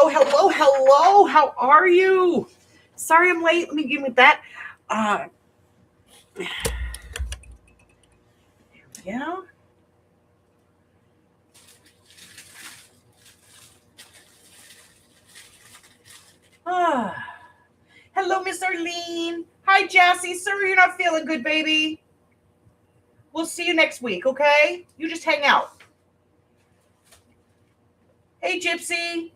Hello. How are you? Sorry I'm late. Let me give me that. Yeah. Hello, Miss Arlene. Hi, Jassy. Sorry you're not feeling good, baby. We'll see you next week, okay? You just hang out. Hey, Gypsy.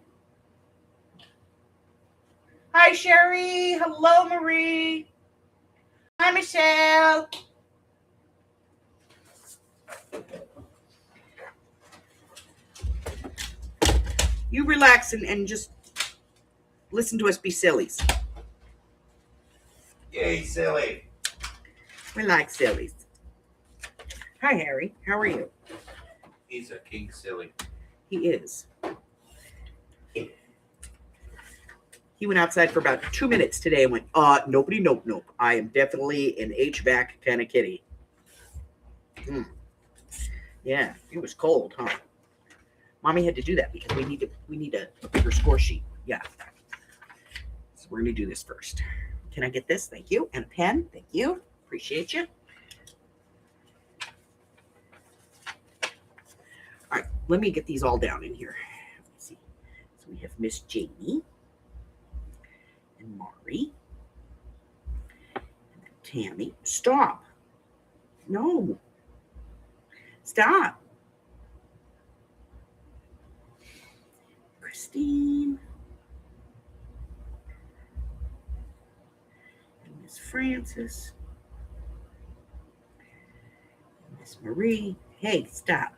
Hi, Sherry. Hello, Marie. Hi, Michelle. You relax and just listen to us be sillies. Yay, silly. We like sillies. Hi, Harry. How are you? He's a king silly. He is. He went outside for about 2 minutes today and went, nobody, nope. I am definitely an HVAC kind of kitty. Yeah, it was cold, huh? Mommy had to do that because we need a bigger score sheet. Yeah. So we're going to do this first. Can I get this? Thank you. And a pen. Thank you. Appreciate you. All right, let me get these all down in here. Let's see. So we have Miss Jamie and Mari and then Tammy. Stop. No. Stop. Christine. And Miss Francis. And Miss Marie. Hey, stop.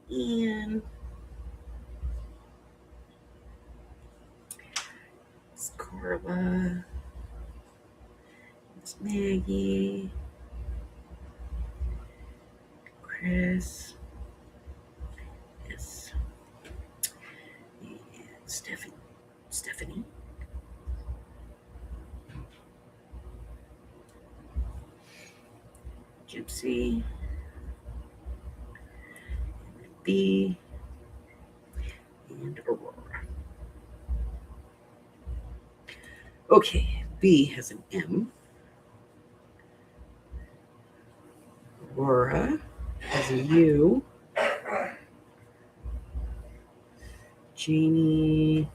And Miss Carla. Miss Maggie. Chris. Yes. And Stephanie. Gypsy. B. And Aurora. Okay, B has an M. Aurora has a U. Janie.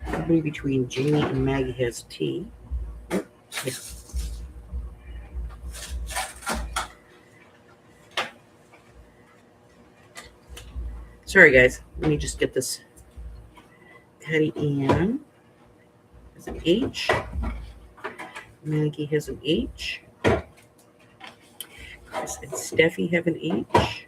Everybody between Janie and Maggie has T. Yeah. Sorry, guys. Let me just get this. Patty Ann has an H. Maggie has an H. Chris and Steffi have an H.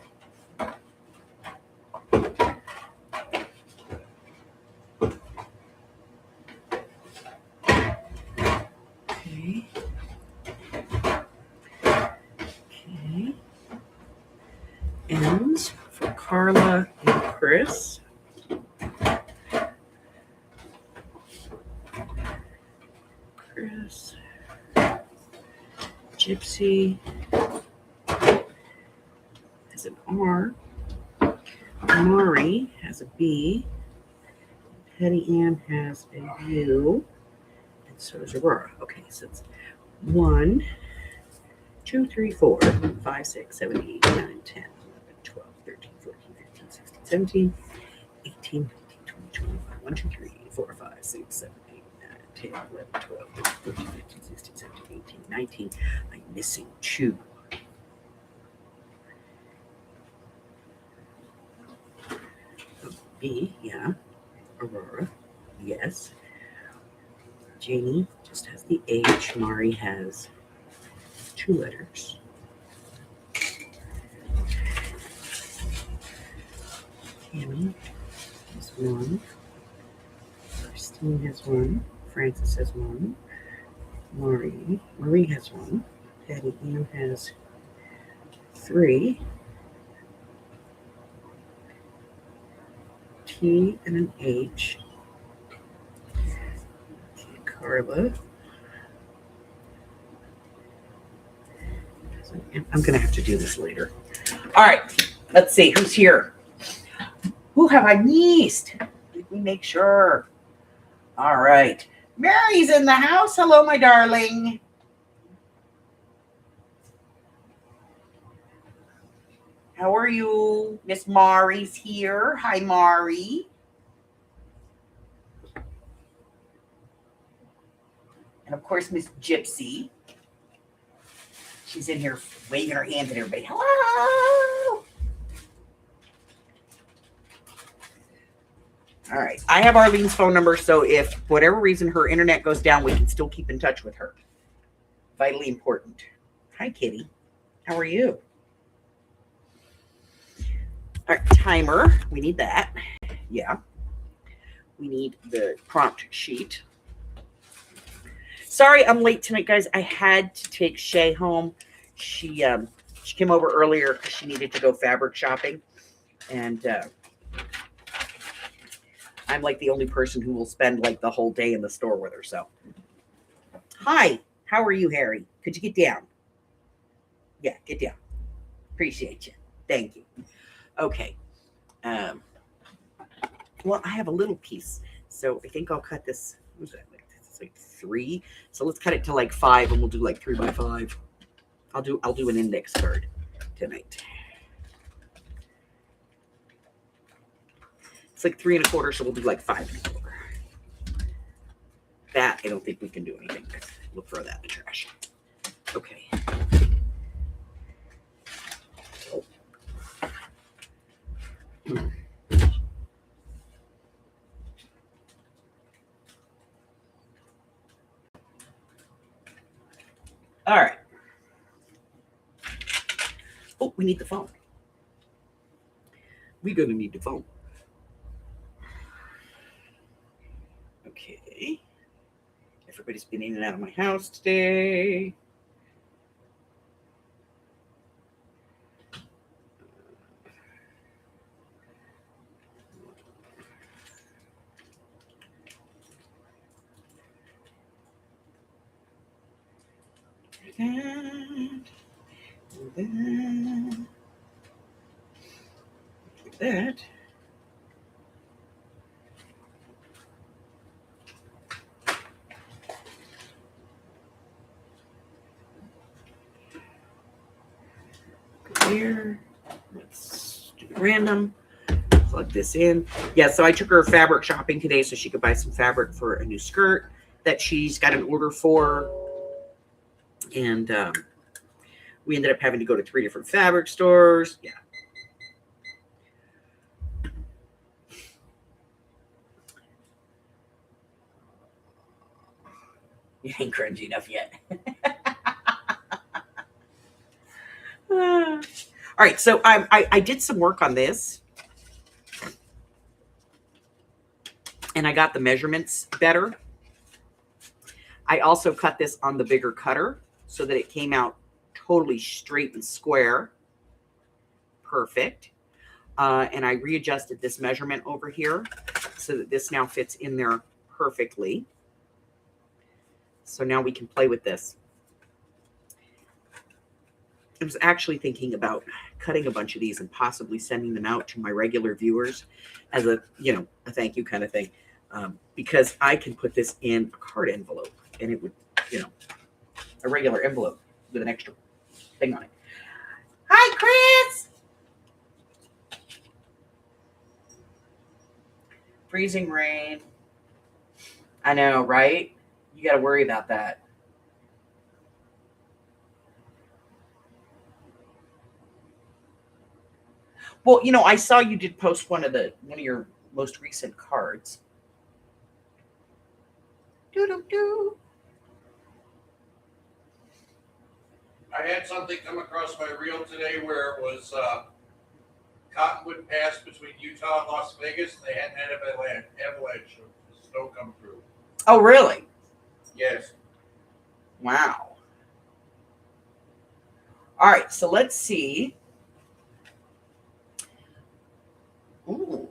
Okay. M's for Carla and Chris. Chris. Gypsy has an R. Mari has a B. Patty Ann has a U. And so does Aurora. Okay, so it's 1, 2, 3, 4, 5, 6, 7, 8, 9, 10, 11, 12, 13, 14, 15, 16, 17, 18, 19, 20, 21, 1, 2, 3, 4, 5, 6, 7, 8, 9, 10, 11, 12, 13, 14, 15, 16, 17, 18, 19. I'm missing 2. B, yeah. Aurora, yes. Janie just has the H. Mari has 2 letters. Tammy has 1. Christine has 1. Francis has 1. Marie has 1. Patty Ann has 3. T and an H. Okay, Carla. I'm going to have to do this later. All right, let's see who's here. Who have I missed? Did we make sure? All right. Mary's in the house. Hello, my darling. How are you? Miss Mari's here. Hi, Mari. And of course, Miss Gypsy. She's in here waving her hands at everybody. Hello. All right. I have Arlene's phone number, so if for whatever reason her internet goes down, we can still keep in touch with her. Vitally important. Hi, Kitty. How are you? All right, timer. We need that. Yeah. We need the prompt sheet. Sorry, I'm late tonight, guys. I had to take Shay home. She came over earlier because she needed to go fabric shopping, and I'm like the only person who will spend like the whole day in the store with her. So, hi, how are you, Harry? Could you get down? Yeah, get down. Appreciate you. Thank you. Okay. Well, I have a little piece, so I think I'll cut this. What was that? It's like 3. So let's cut it to like 5, and we'll do like 3 by 5. I'll do an index card tonight. It's like 3 1/4, so we'll do like 5 1/4. That I don't think we can do anything with. We'll throw that in the trash. Okay. All right. Oh, we need the phone. We're going to need the phone. Okay. Everybody's been in and out of my house today. That. Here. Let's do random. Plug this in. Yeah, so I took her fabric shopping today so she could buy some fabric for a new skirt that she's got an order for. And we ended up having to go to 3 different fabric stores. Yeah. You ain't cringy enough yet. All right, so I did some work on this. And I got the measurements better. I also cut this on the bigger cutter so that it came out totally straight and square. Perfect. And I readjusted this measurement over here so that this now fits in there perfectly. So now we can play with this. I was actually thinking about cutting a bunch of these and possibly sending them out to my regular viewers as a thank you kind of thing. Because I can put this in a card envelope and it would, a regular envelope with an extra thing on it. Hi, Chris. Freezing rain. I know, right? You got to worry about that. Well, I saw you did post one of your most recent cards. Doo-doo-doo. I had something come across my reel today where it was Cottonwood Pass between Utah and Las Vegas, and they hadn't had an avalanche of snow come through. Oh, really? Yes. Wow. All right, so let's see. Ooh.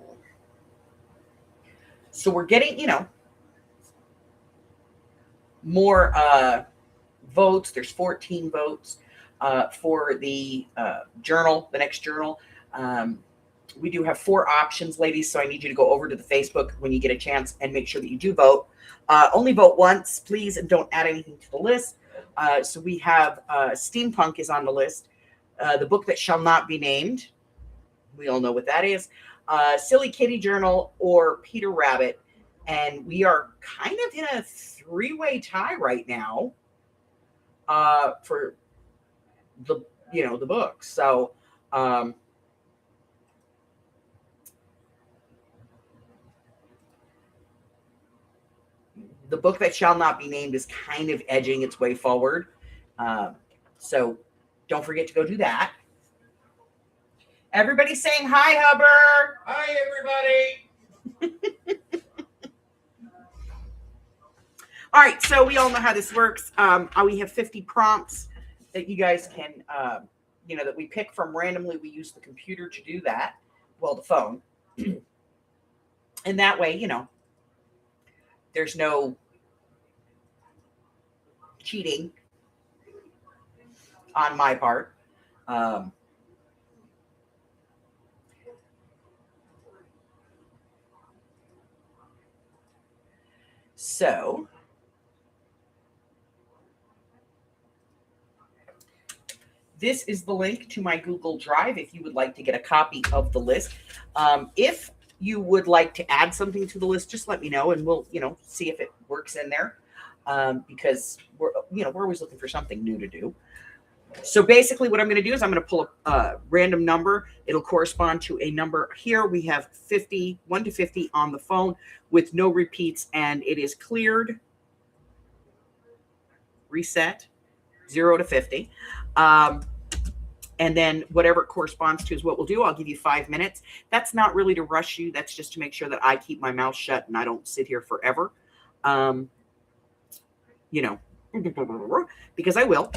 So we're getting, more votes. There's 14 votes for the journal, the next journal. We do have 4 options, ladies, so I need you to go over to the Facebook when you get a chance and make sure that you do vote. Only vote once, please, and don't add anything to the list. So we have Steampunk is on the list. The Book That Shall Not Be Named. We all know what that is. Silly Kitty Journal or Peter Rabbit. And we are kind of in a 3-way tie right now for the books. So The Book That Shall Not Be Named is kind of edging its way forward. So don't forget to go do that. Everybody saying hi, Hubber. Hi, everybody. All right, so we all know how this works. We have 50 prompts that you guys can, that we pick from randomly. We use the computer to do that. Well, the phone. And that way, there's no cheating on my part. So this is the link to my Google Drive if you would like to get a copy of the list. If you would like to add something to the list, just let me know and we'll, see if it works in there. Because we're always looking for something new to do. So basically what I'm going to do is I'm going to pull a random number. It'll correspond to a number here. We have 1 to 50 on the phone with no repeats, and it is cleared, reset, 0 to 50. And then whatever it corresponds to is what we'll do. I'll give you 5 minutes. That's not really to rush you. That's just to make sure that I keep my mouth shut and I don't sit here forever. Because I will.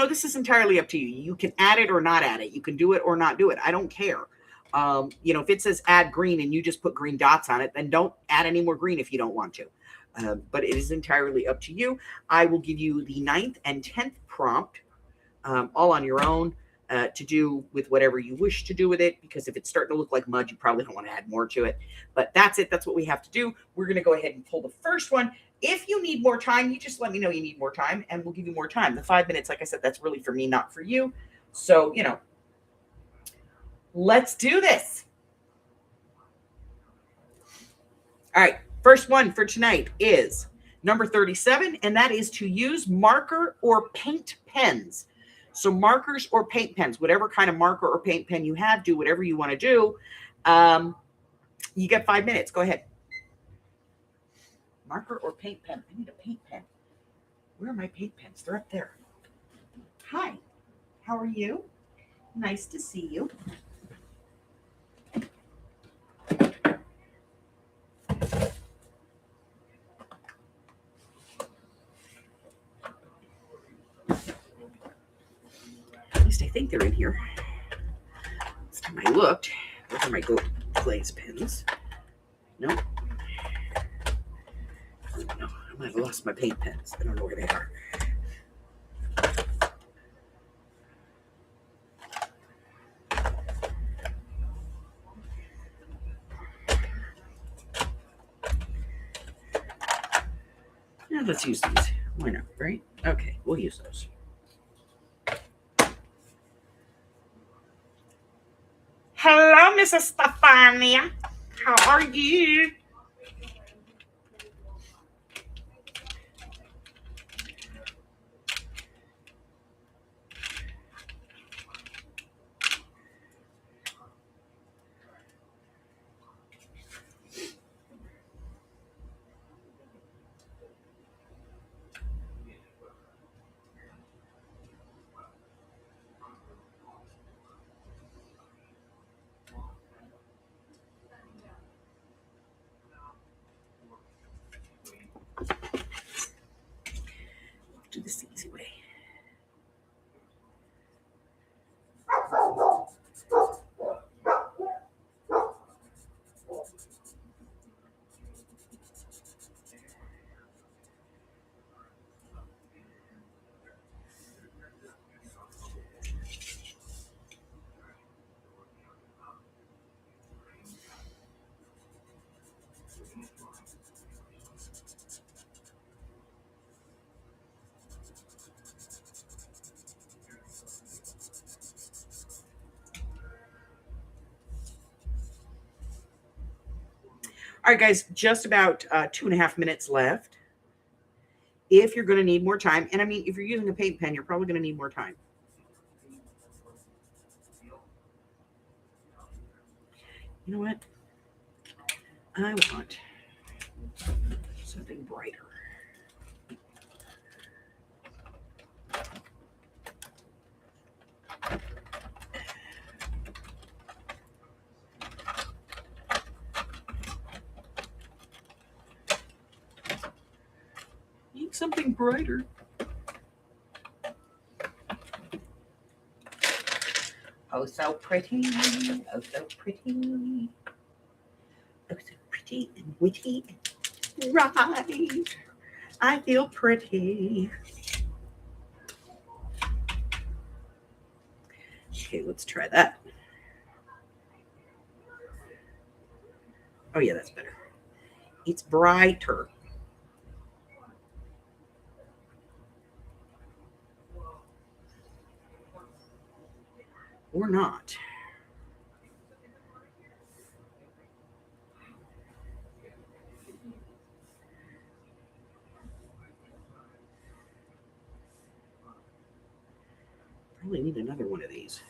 This is entirely up to you. You can add it or not add it. You can do it or not do it. I don't care. If it says add green and you just put green dots on it, then don't add any more green if you don't want to. But it is entirely up to you. I will give you the 9th and 10th prompt, all on your own, to do with whatever you wish to do with it, because if it's starting to look like mud, you probably don't want to add more to it. But that's it. That's what we have to do. We're going to go ahead and pull the first one. If you need more time, you just let me know you need more time, and we'll give you more time. The 5 minutes, like I said, that's really for me, not for you. So, let's do this. All right. First one for tonight is number 37, and that is to use marker or paint pens. So markers or paint pens, whatever kind of marker or paint pen you have, do whatever you want to do. You get 5 minutes. Go ahead. Marker or paint pen. I need a paint pen. Where are my paint pens? They're up there. Hi. How are you? Nice to see you. At least I think they're in here. Last time I looked, those are my glaze pens. Nope. No, I might have lost my paint pens. I don't know where they are. Now let's use these. Why not, right? Okay, we'll use those. Hello, Mrs. Stefania. How are you? All right, guys, just about 2.5 minutes left. If you're going to need more time, and I mean, if you're using a paint pen, you're probably going to need more time. You know what? I want something brighter. Need something brighter. Oh, so pretty. Oh, so pretty. Oh, so pretty and witty. Right. I feel pretty. Okay, let's try that. Oh, yeah, that's better. It's brighter. Or not. Probably need another one of these.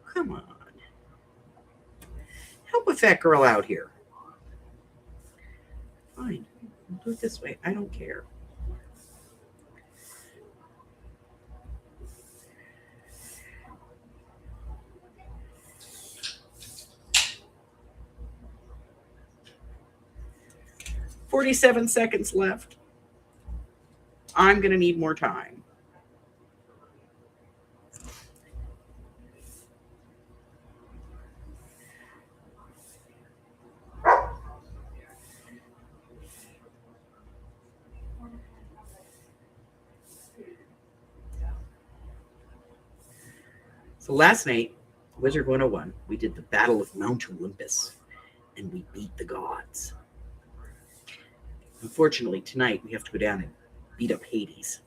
Come on. Help a fat girl out here. Fine. I'll do it this way. I don't care. "47 seconds left. I'm going to need more time. So last night, Wizard 101, we did the Battle of Mount Olympus, and we beat the gods. Unfortunately, tonight we have to go down and beat up Hades.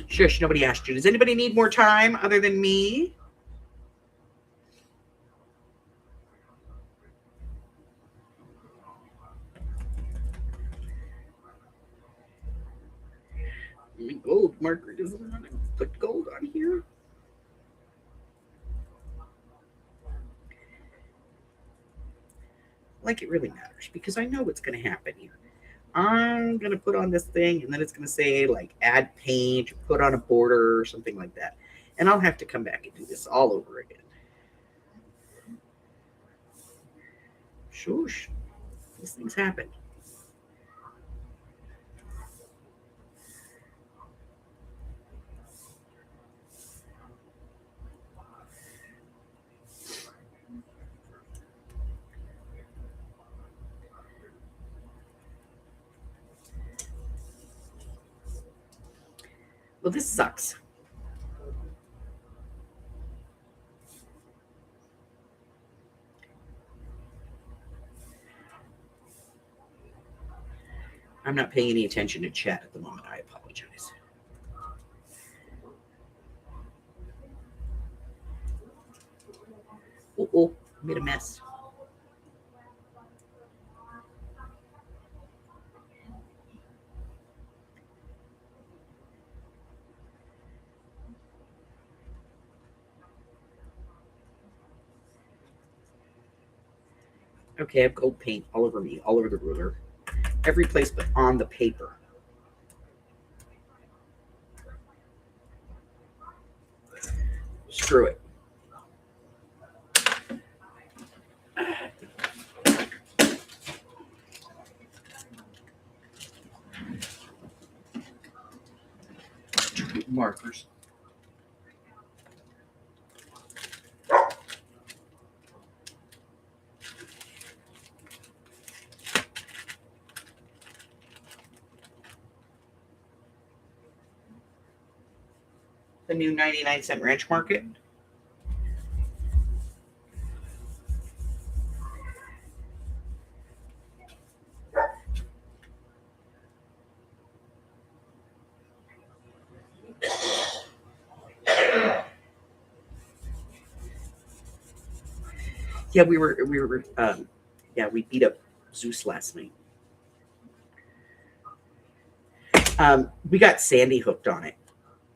Shush, nobody asked you. Does anybody need more time other than me? My gold marker doesn't want to put gold on here. Like it really matters, because I know what's going to happen here. I'm going to put on this thing, and then it's going to say, like, add paint, put on a border, or something like that. And I'll have to come back and do this all over again. Shush. These things happen. Well, this sucks. I'm not paying any attention to chat at the moment. I apologize. Oh, made a mess. Okay, I have gold paint all over me, all over the ruler. Every place but on the paper. Screw it. Markers. The new 99-cent Ranch Market. Yeah, we beat up Zeus last night. We got Sandy hooked on it,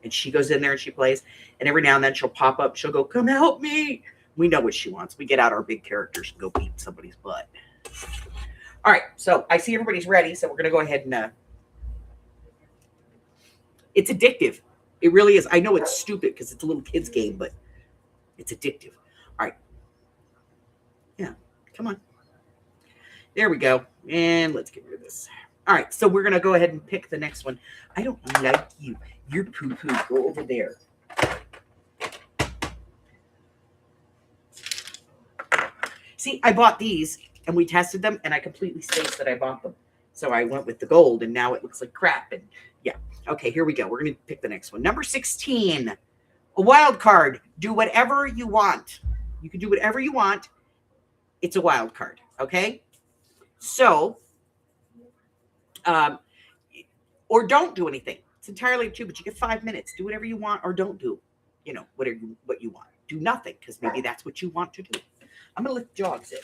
and she goes in there and she plays, and every now and then she'll pop up. She'll go, "Come help me." We know what she wants. We get out our big characters and go beat somebody's butt. All right, so I see everybody's ready, so we're gonna go ahead and. It's addictive. It really is. I know it's stupid because it's a little kid's game, but it's addictive. All right. Yeah, come on. There we go. And let's get rid of this. All right, so we're going to go ahead and pick the next one. I don't like you. You're poo-poo. Go over there. See, I bought these, and we tested them, and I completely spaced that I bought them. So I went with the gold, and now it looks like crap. And yeah. Okay, here we go. We're going to pick the next one. Number 16, a wild card. Do whatever you want. You can do whatever you want. It's a wild card, okay? So, or don't do anything. It's entirely up to you, but you get 5 minutes. Do whatever you want or don't do, what you want. Do nothing because maybe that's what you want to do. I'm going to let the dogs in.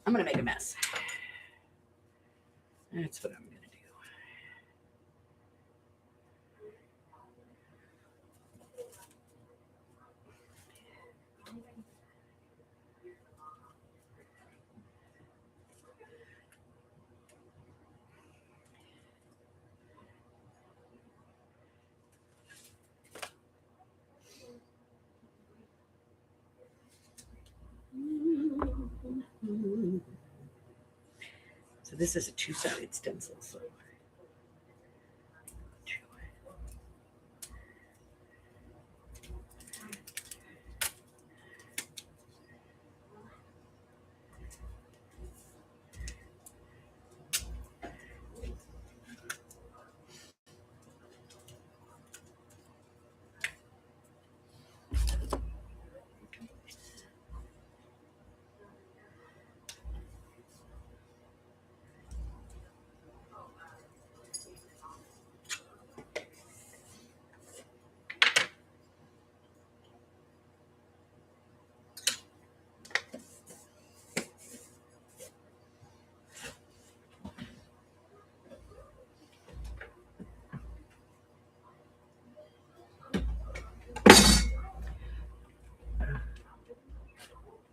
I'm going to make a mess. That's what I'm going to do. So this is a two-sided stencil. So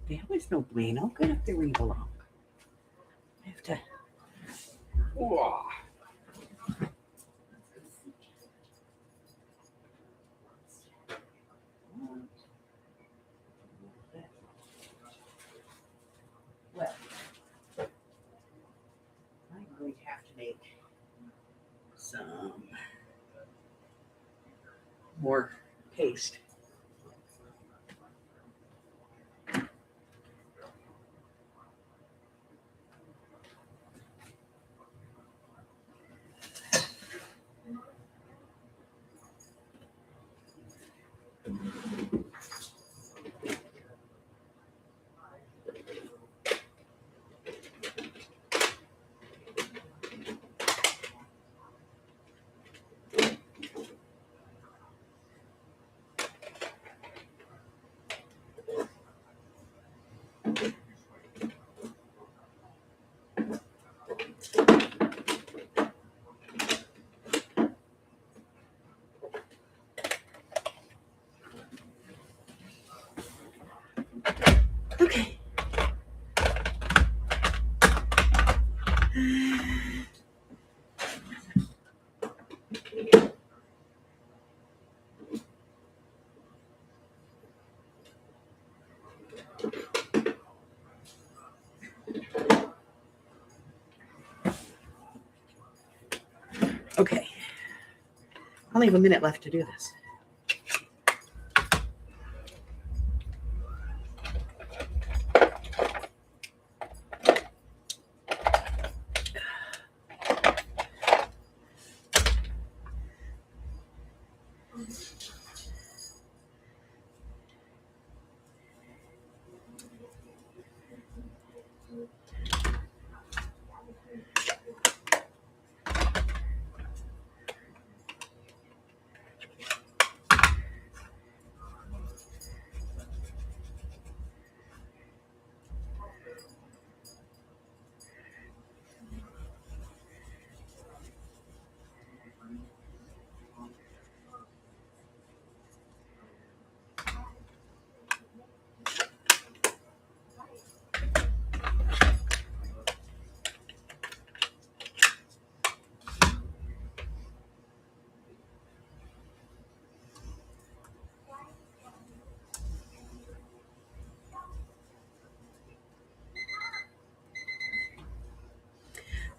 there was no bueno. Get up there where you belong. I have to. Whoa. Well, I'm going to have to make some more paste. Okay. I only have a minute left to do this.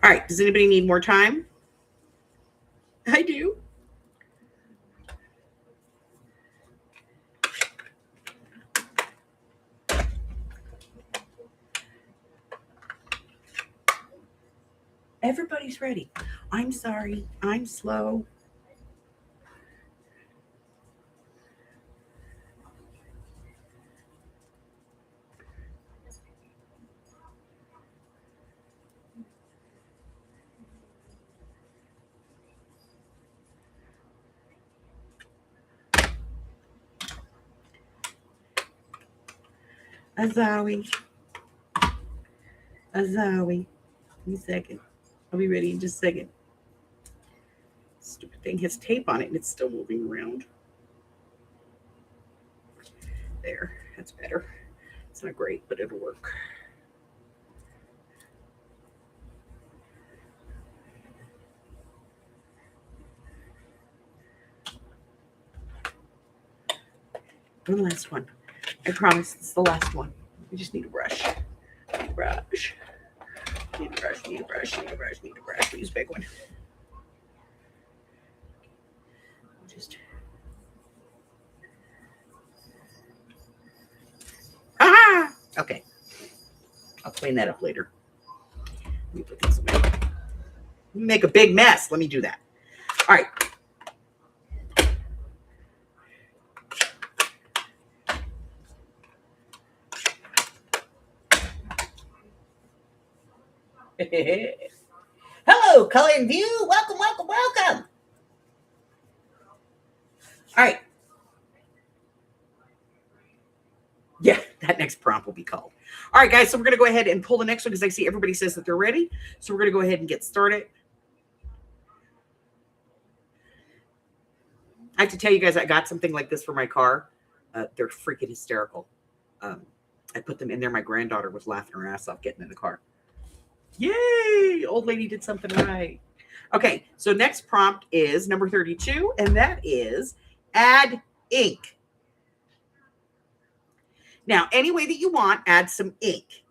All right. Does anybody need more time? I do. Everybody's ready. I'm sorry. I'm slow. Azawi. Azawi. Give me a second. I'll be ready in just a second. Stupid thing has tape on it and it's still moving around. There. That's better. It's not great, but it'll work. One last one. I promise it's the last one. We just need a brush. Need a brush. Need a brush. Need a brush. Need a brush. Need a brush. Use a big one. Just. Ah! Okay. I'll clean that up later. Let me put this away. Make a big mess. Let me do that. All right. Hello, Color and View. Welcome, welcome, welcome. All right. Yeah, that next prompt will be called. All right, guys. So we're going to go ahead and pull the next one because I see everybody says that they're ready. So we're going to go ahead and get started. I have to tell you guys, I got something like this for my car. They're freaking hysterical. I put them in there. My granddaughter was laughing her ass off getting in the car. Yay! Old lady did something right. Okay, so next prompt is number 32, and that is add ink. Now, any way that you want, add some ink.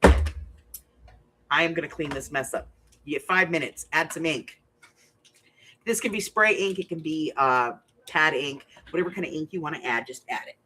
I am going to clean this mess up. You get 5 minutes. Add some ink. This can be spray ink. It can be pad ink. Whatever kind of ink you want to add, just add it.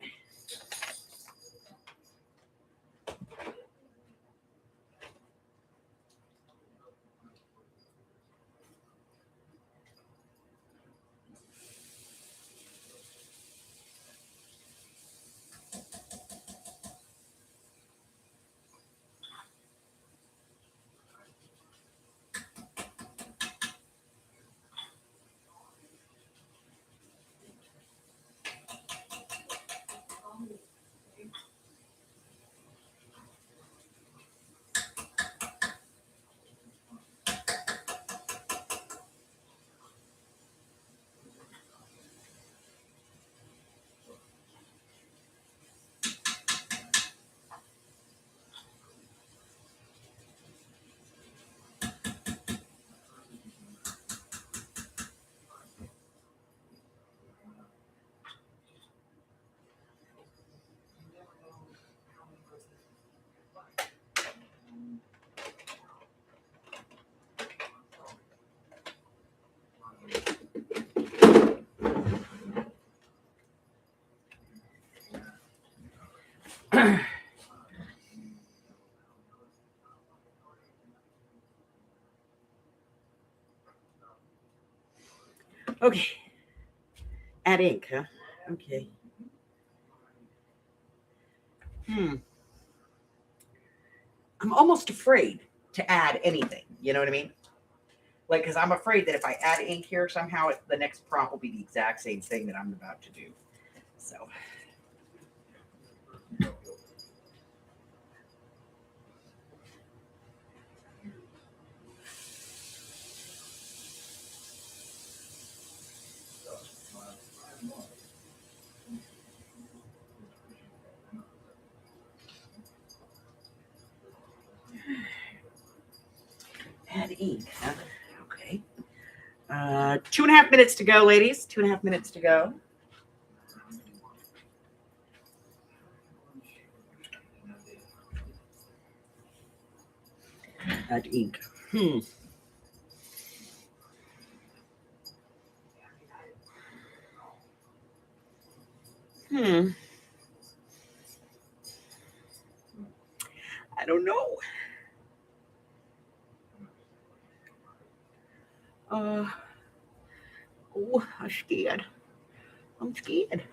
Okay. Add ink, huh? Okay. I'm almost afraid to add anything. You know what I mean? Like, because I'm afraid that if I add ink here, somehow the next prompt will be the exact same thing that I'm about to do. So. Add ink, huh? Okay. 2.5 minutes to go, ladies. 2.5 minutes to go. Add ink. I don't know. Oh, I'm scared. I'm scared.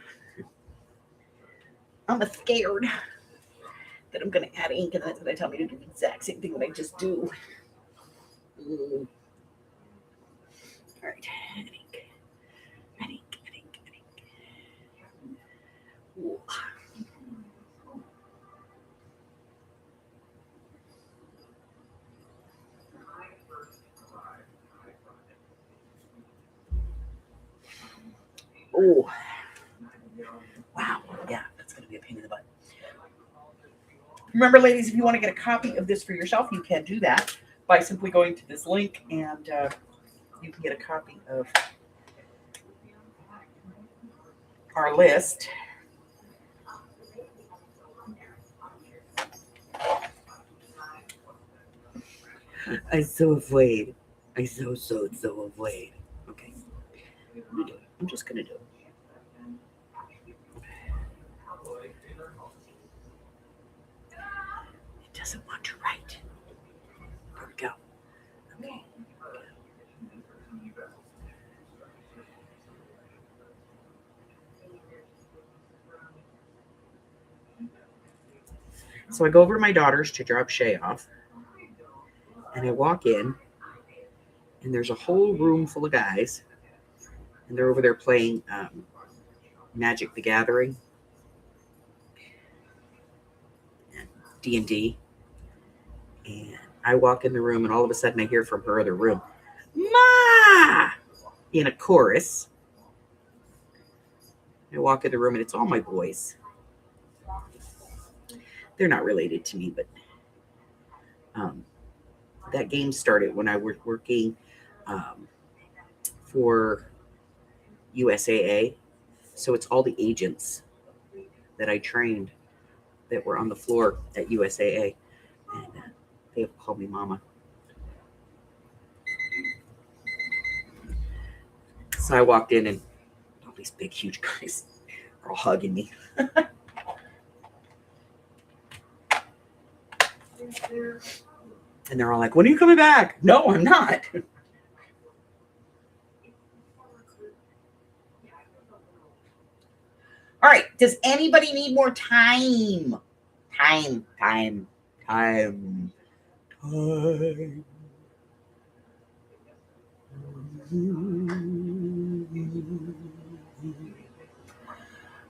I'm scared that I'm going to add ink and that's going to tell me to do the exact same thing that I just do. All right. Add ink. Add ink. Add ink. Add ink. Ooh. Oh, wow. Yeah, that's going to be a pain in the butt. Remember, ladies, if you want to get a copy of this for yourself, you can do that by simply going to this link and you can get a copy of our list. I'm so afraid. I'm so afraid. Okay. I'm just going to do it. It doesn't want to write. There we go. Okay. So I go over to my daughter's to drop Shay off. And I walk in, and there's a whole room full of guys. And they're over there playing Magic the Gathering. D&D. And I walk in the room, and all of a sudden I hear from her other room, "Ma!" in a chorus. I walk in the room, and it's all my boys. They're not related to me, but that game started when I was working for USAA. So it's all the agents that I trained that were on the floor at USAA. And they have called me Mama. So I walked in, and all these big, huge guys are all hugging me. And they're all like, "When are you coming back?" No, I'm not. All right. Does anybody need more time? Time.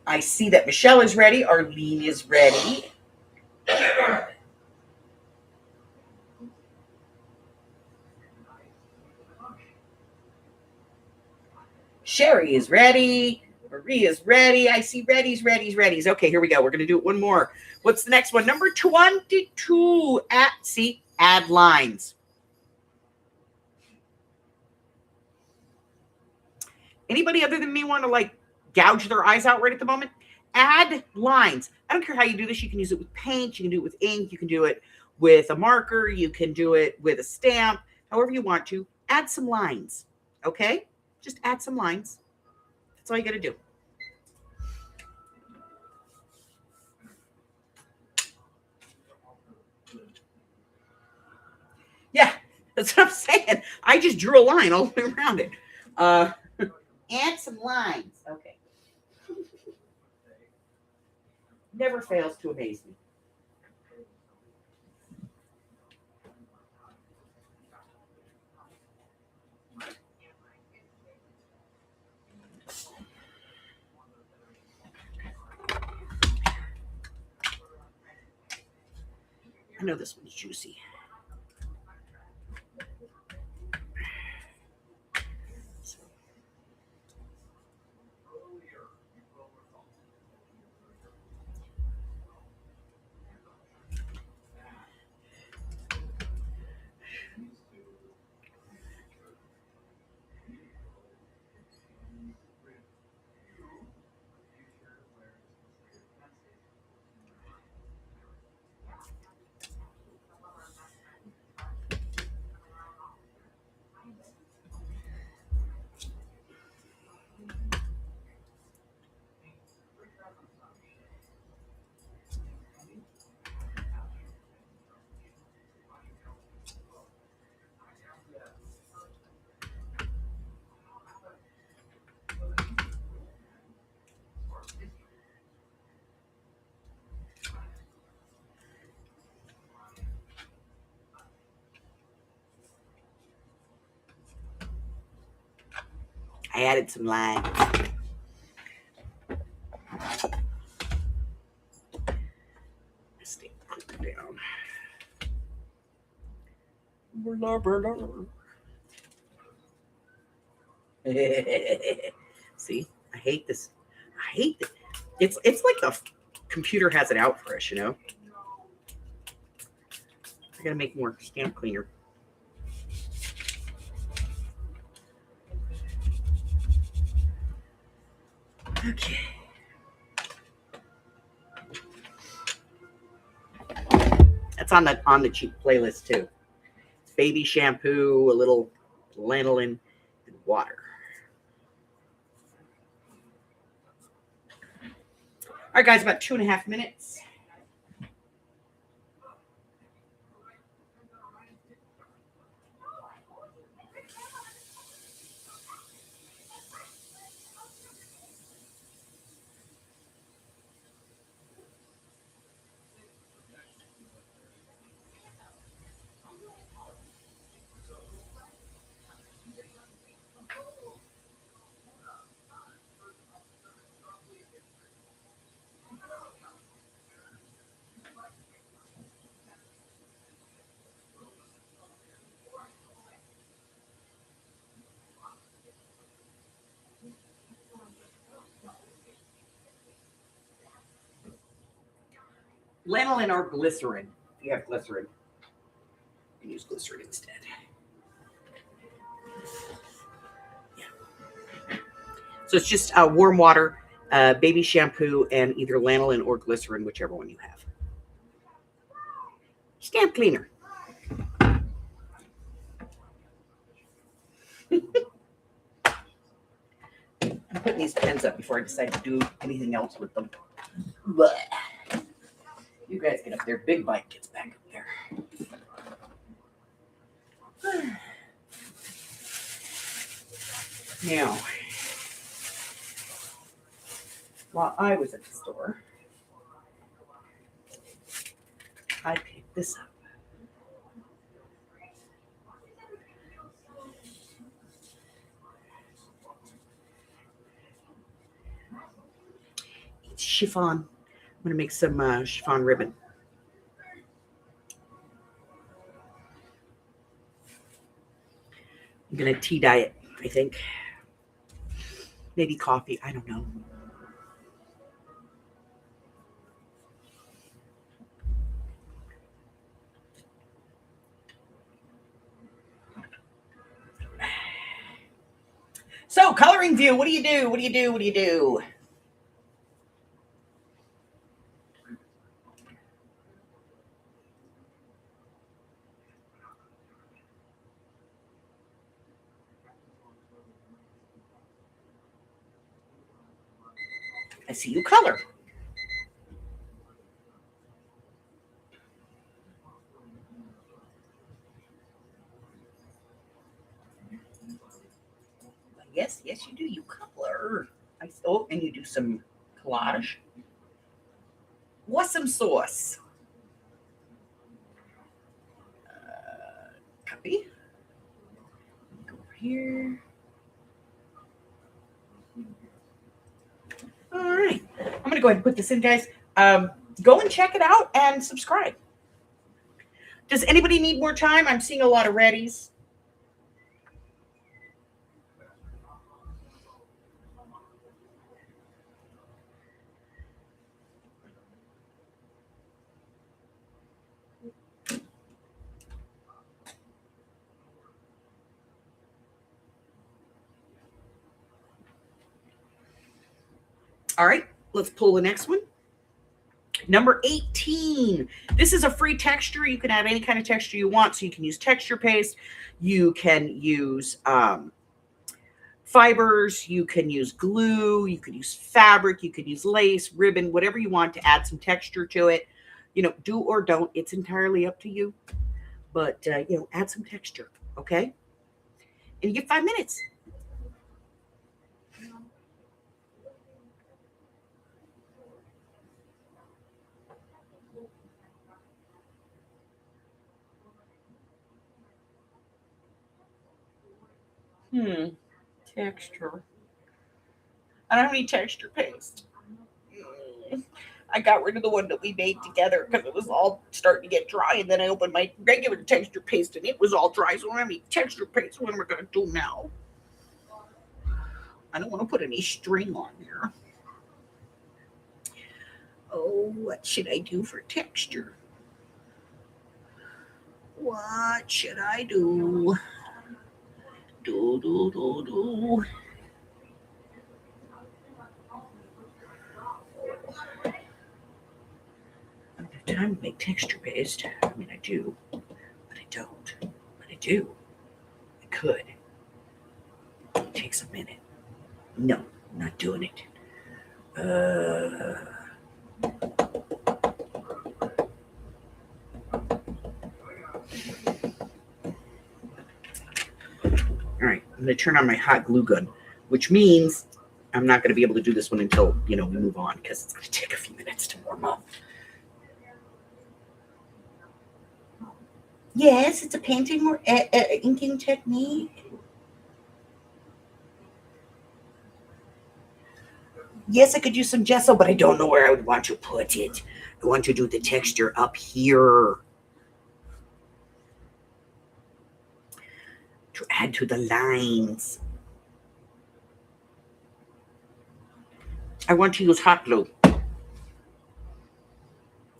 I see that Michelle is ready. Arlene is ready. Sherry is ready. Marie is ready. I see readies. Okay, here we go. We're going to do it one more. What's the next one? Number 22. Add lines. Anybody other than me want to gouge their eyes out right at the moment? Add lines. I don't care how you do this. You can use it with paint. You can do it with ink. You can do it with a marker. You can do it with a stamp. However you want to. Add some lines. Okay? Just add some lines. That's all you got to do. Yeah, that's what I'm saying. I just drew a line all the way around it. And some lines. Okay. Never fails to amaze me. I know this one's juicy. I added some lime. Stay down. See, I hate this. I hate it. It's like a computer has it out for us, you know. I gotta make more stamp cleaner. Okay. That's on the cheap playlist too. Baby shampoo, a little lanolin, and water. All right, guys, about 2.5 minutes. Lanolin or glycerin. If you have glycerin, you can use glycerin instead. Yeah. So it's just warm water, baby shampoo, and either lanolin or glycerin, whichever one you have. Stamp cleaner. I'm putting these pens up before I decide to do anything else with them. Blech. You guys get up there. Big Bite gets back up there. Now, while I was at the store, I picked this up. It's chiffon. I'm going to make some chiffon ribbon. I'm going to tea dye it, I think. Maybe coffee. I don't know. So, coloring view. What do you do? What do you do? What do you do? I see you color. Yes, you do. You coupler. Oh, and you do some collage. What's some sauce? Copy. Go over here. All right. I'm going to go ahead and put this in, guys. Go and check it out and subscribe. Does anybody need more time? I'm seeing a lot of readies. All right, let's pull the next one. Number 18. This is a free texture. You can add any kind of texture you want. So you can use texture paste. You can use fibers. You can use glue. You can use fabric. You can use lace, ribbon, whatever you want to add some texture to it. You know, do or don't. It's entirely up to you. But, you know, add some texture, okay? And you get 5 minutes. Texture. I don't have any texture paste. I got rid of the one that we made together because it was all starting to get dry. And then I opened my regular texture paste and it was all dry. So I don't have any texture paste. What am I going to do now? I don't want to put any string on here. Oh, what should I do for texture? What should I do? Do. I don't have time to make texture paste. I mean, I do, but I don't. But I do. I could. It takes a minute. No, I'm not doing it. All right, I'm going to turn on my hot glue gun, which means I'm not going to be able to do this one until, you know, we move on because it's going to take a few minutes to warm up. Yes, it's a painting or inking technique. Yes, I could use some gesso, but I don't know where I would want to put it. I want to do the texture up here to add to the lines. I want to use hot glue.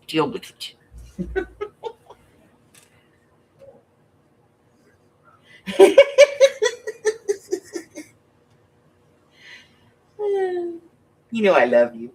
Deal with it. You know I love you.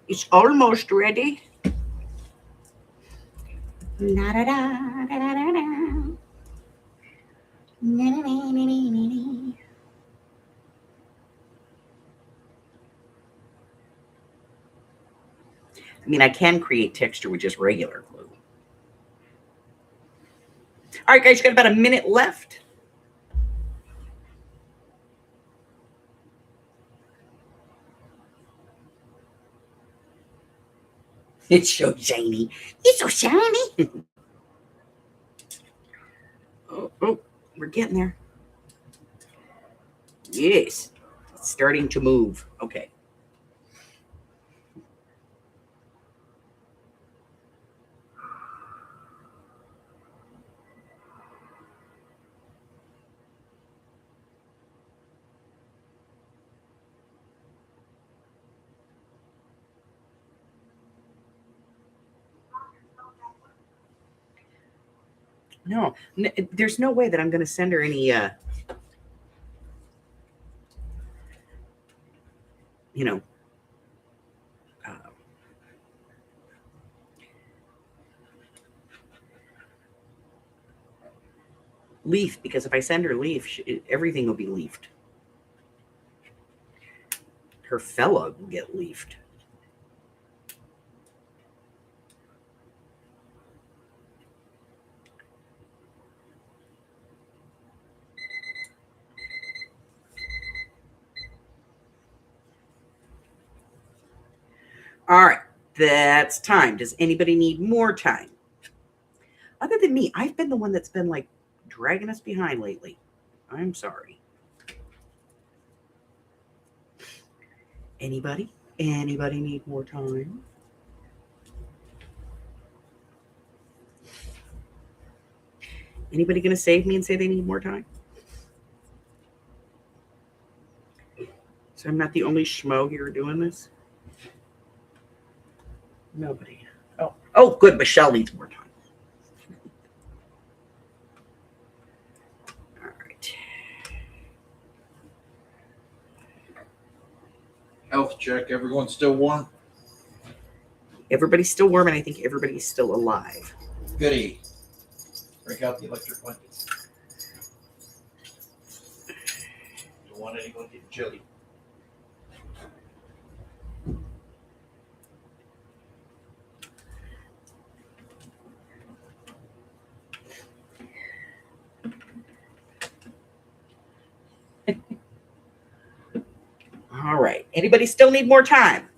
It's almost ready. I mean, I can create texture with just regular glue. All right, guys, you got about a minute left. It's so shiny. It's so shiny. Oh, we're getting there. Yes. It's starting to move. Okay. No, there's no way that I'm going to send her any, you know, uh, leaf, because if I send her leaf, everything will be leafed. Her fella will get leafed. All right, that's time. Does anybody need more time? Other than me, I've been the one that's been like dragging us behind lately. I'm sorry. Anybody? Anybody need more time? Anybody going to save me and say they need more time? So I'm not the only schmo here doing this? Nobody. Oh, good. Michelle needs more time. All right. Health check. Everyone's still warm? Everybody's still warm, and I think everybody's still alive. Goody. Break out the electric blankets. Don't want anyone getting chilly. All right. Anybody still need more time?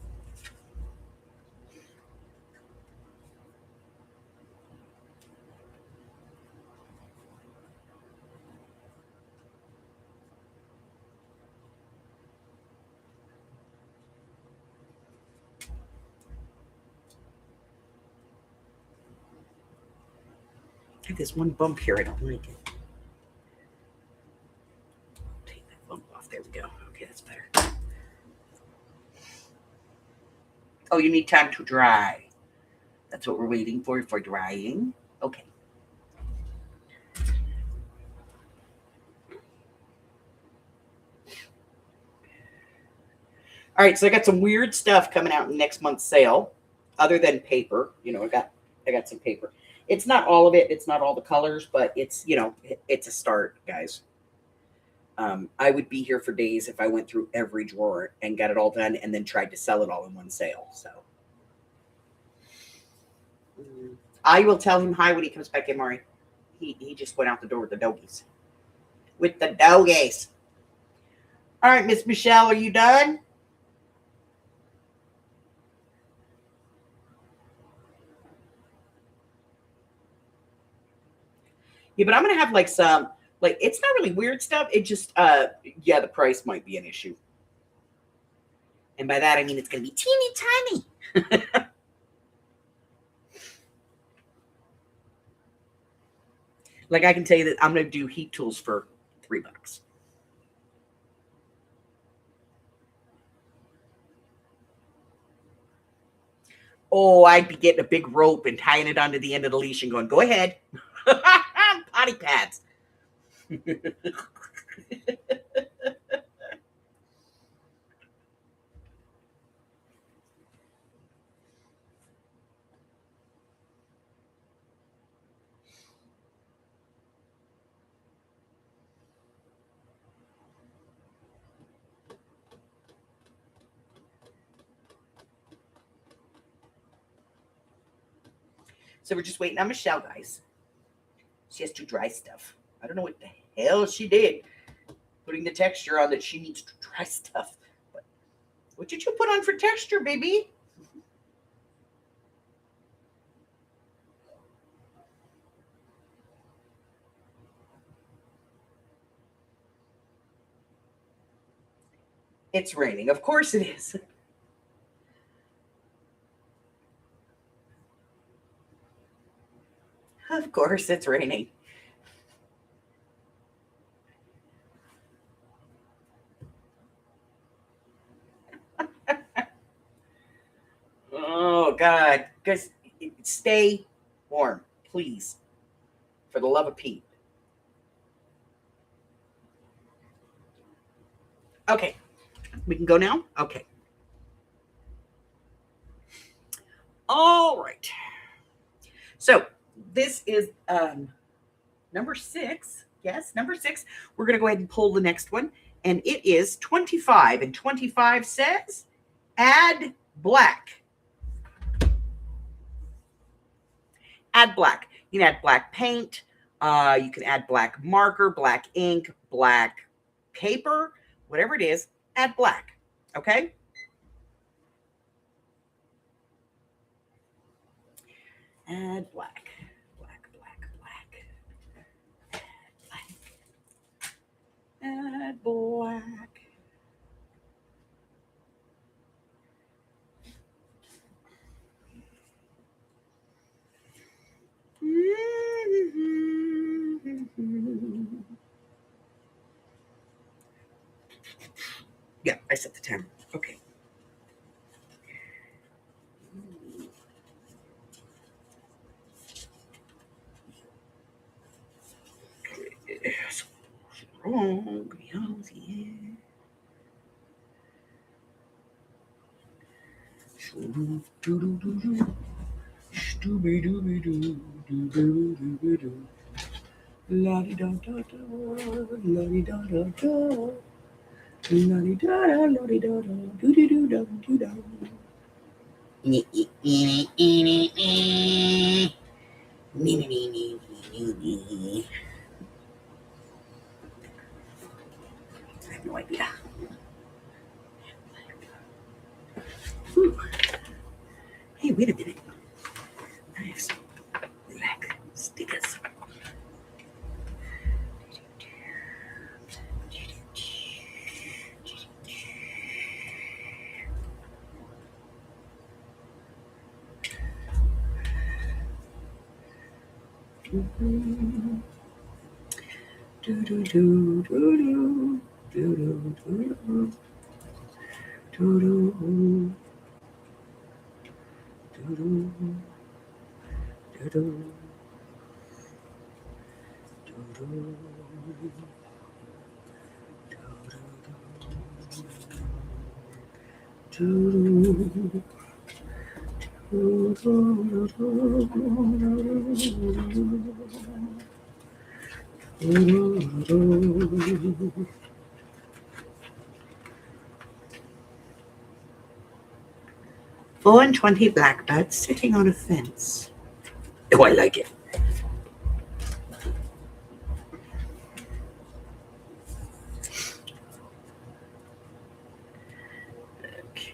I have this one bump here. I don't like it. Take that bump off. There we go. Okay, that's better. Oh, you need time to dry. That's what we're waiting for drying. Okay. All right, so I got some weird stuff coming out in next month's sale, other than paper. I got some paper. It's not all of it. It's not all the colors, but it's it's a start, guys. I would be here for days if I went through every drawer and got it all done, and then tried to sell it all in one sale. So I will tell him hi when he comes back in, Maury. He just went out the door with the doggies. With the doggies. All right, Miss Michelle, are you done? Yeah, but I'm gonna have like some, like, it's not really weird stuff. It just yeah, the price might be an issue. And by that I mean it's gonna be teeny tiny. Like, I can tell you that I'm gonna do heat tools for $3. Oh, I'd be getting a big rope and tying it onto the end of the leash and going, go ahead. Potty pads. So we're just waiting on Michelle, guys. She has to dry stuff. I don't know what the hell she did, putting the texture on that she needs to dry stuff. But what did you put on for texture, baby? It's raining. Of course it is. Of course it's raining. Oh, God. Just stay warm, please. For the love of Pete. Okay. We can go now? Okay. All right. So this is number 6. Yes, number 6. We're going to go ahead and pull the next one. And it is 25. And 25 says, add black. Add black. You can add black paint. You can add black marker, black ink, black paper, whatever it is, add black. Okay? Add black. Black, black, black. Add black. Yeah, I set the timer. Okay. Wrong. La di da da da, la di da da da, la di da da, la di da da, do do do da do da. I have no idea. Whew. Hey, wait a minute. I have some black stickers. Do do do do do do do do do do. Four and 20 blackbirds sitting on a fence. Oh, I like it. Okay.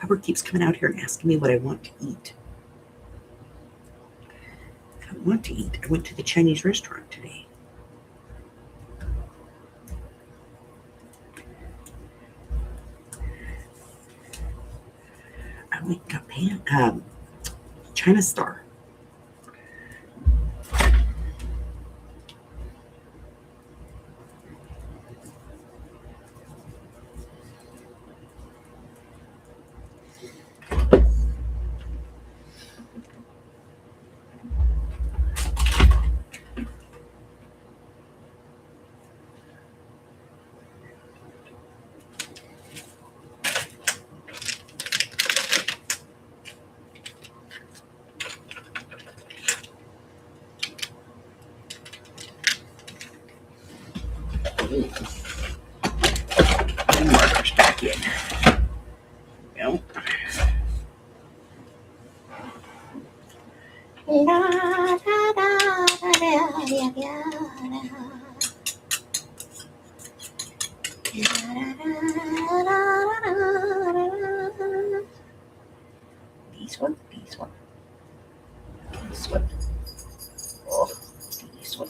Robert keeps coming out here and asking me what I want to eat. I don't want to eat. I went to the Chinese restaurant today. I went and got China Star. And markers back in. Yep. These one. This one. Oh, this one.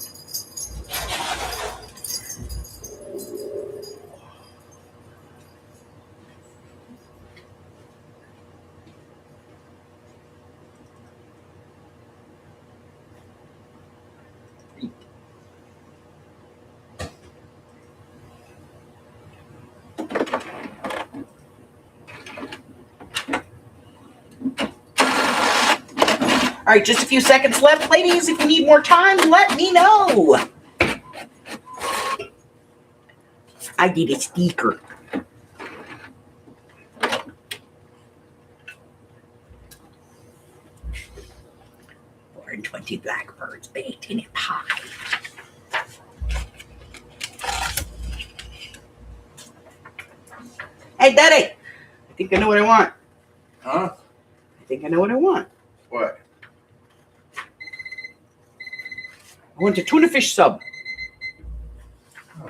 All right, just a few seconds left. Ladies, if you need more time, let me know. I did a sticker. And 20 blackbirds baked in a pie. Hey, Daddy, I think I know what I want. Huh? I think I know what I want. What? I want a tuna fish sub. Oh.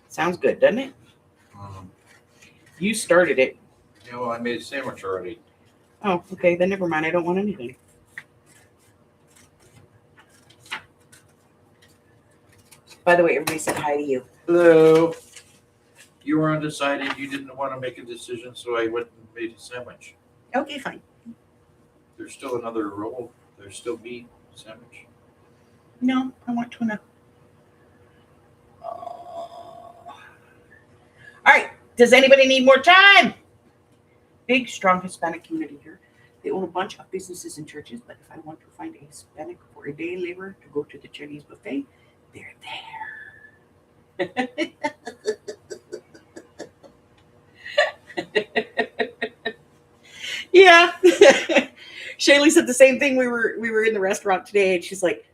Sounds good, doesn't it? You started it. Yeah, well, I made a sandwich already. Oh, okay, then never mind. I don't want anything. By the way, everybody said hi to you. Hello. You were undecided. You didn't want to make a decision, so I went and made a sandwich. Okay, fine. There's still another roll. There's still meat sandwich. No, I want tuna. All right. Does anybody need more time? Big, strong Hispanic community here. They own a bunch of businesses and churches, but if I want to find a Hispanic for a day laborer to go to the Chinese buffet, they're there. Yeah. Shaylee said the same thing. We were in the restaurant today, and she's like,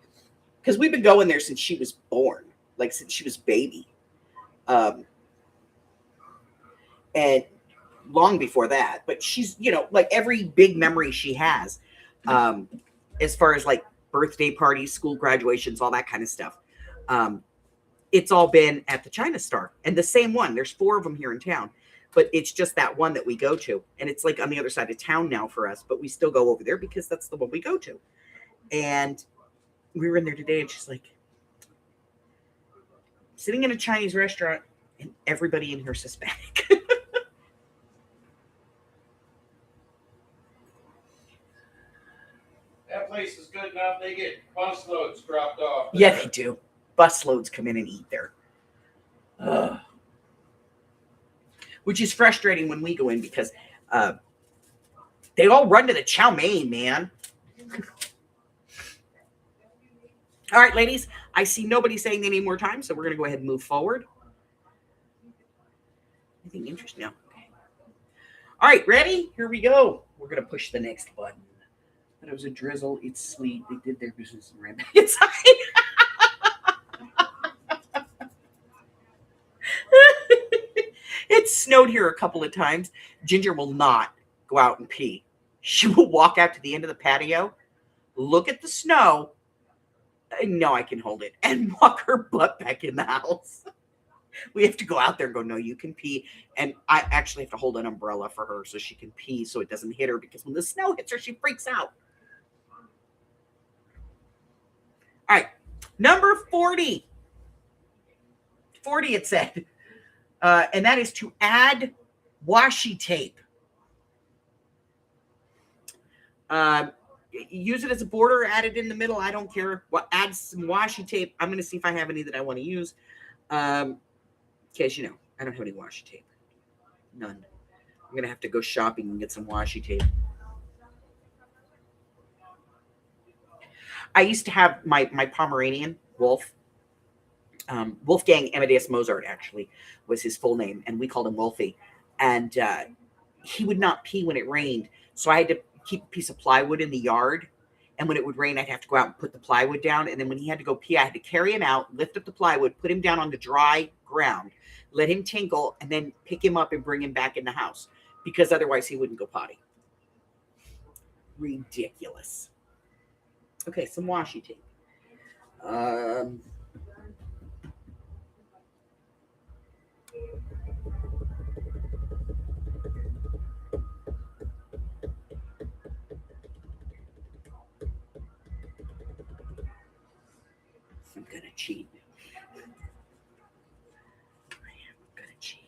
because we've been going there since she was born, like since she was baby. And long before that, but she's, like every big memory she has, as far as like birthday parties, school graduations, all that kind of stuff. It's all been at the China Star, and the same one. There's 4 of them here in town, but it's just that one that we go to. And it's like on the other side of town now for us, but we still go over there because that's the one we go to. And we were in there today, and she's like, sitting in a Chinese restaurant, and everybody in here is Hispanic. That place is good enough. They get bus loads dropped off. Yeah, they do. Bus loads come in and eat there. Which is frustrating when we go in because they all run to the chow mein, man. All right, ladies, I see nobody saying they need more time, so we're going to go ahead and move forward. Anything interesting? No. Okay. All right, ready? Here we go. We're going to push the next button. But it was a drizzle. It's sleet. They did their business and ran back inside. It snowed here a couple of times. Ginger will not go out and pee. She will walk out to the end of the patio, look at the snow, and know I can hold it, and walk her butt back in the house. We have to go out there and go, no, you can pee. And I actually have to hold an umbrella for her so she can pee so it doesn't hit her, because when the snow hits her, she freaks out. All right, number 40. 40, it said. And that is to add washi tape. Use it as a border, add it in the middle. I don't care. Well, add some washi tape. I'm going to see if I have any that I want to use. Because, I don't have any washi tape. None. I'm going to have to go shopping and get some washi tape. I used to have my Pomeranian, Wolf. Wolfgang Amadeus Mozart, actually, was his full name, and we called him Wolfie. And he would not pee when it rained, so I had to keep a piece of plywood in the yard. And when it would rain, I'd have to go out and put the plywood down. And then when he had to go pee, I had to carry him out, lift up the plywood, put him down on the dry ground, let him tinkle, and then pick him up and bring him back in the house, because otherwise he wouldn't go potty. Ridiculous. Okay, some washi tape. gonna cheat. I am gonna cheat.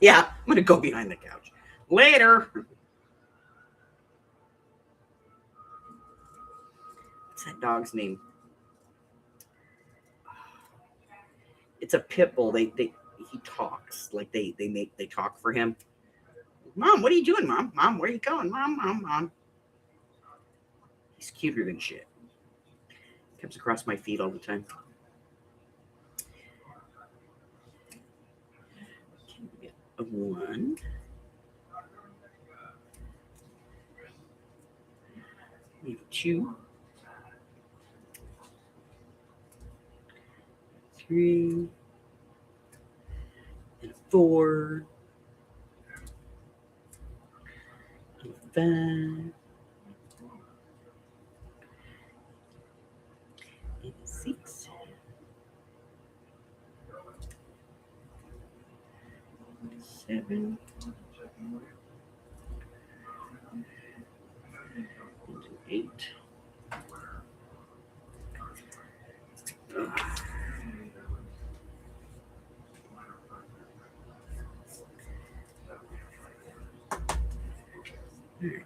Yeah, I'm gonna go behind the couch. Later. What's that dog's name? It's a pit bull. He talks like they talk for him. Mom, what are you doing, Mom? Mom, where are you going? Mom. He's cuter than shit. Comes across my feet all the time. A 1. We have 2. 3. And a 4. And a 5. And a 6. 7. And an 8. Right.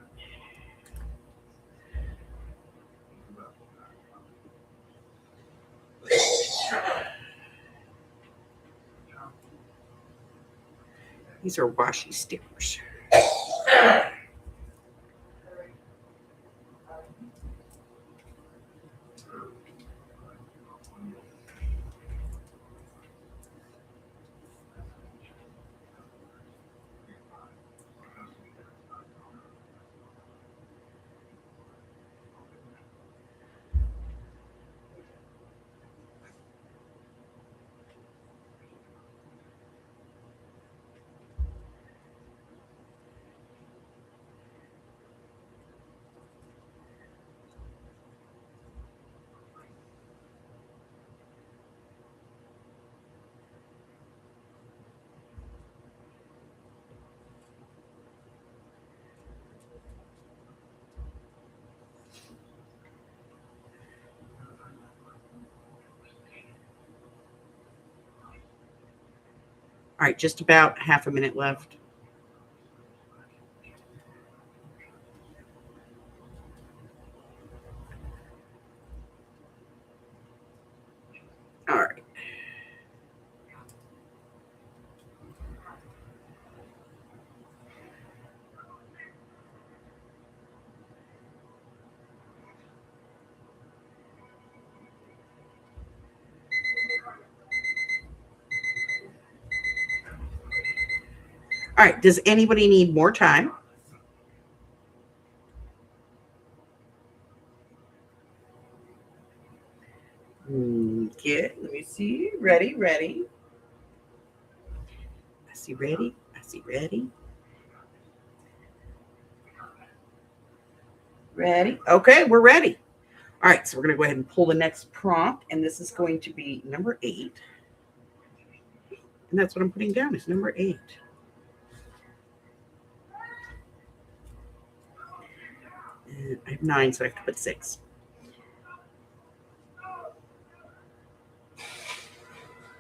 These are washi stickers. All right, just about half a minute left. All right. All right. Does anybody need more time? Okay. Let me see. Ready. I see ready. Ready. Okay, we're ready. All right. So we're going to go ahead and pull the next prompt. And this is going to be number 8. And that's what I'm putting down is number 8. And I have 9, so I have to put 6.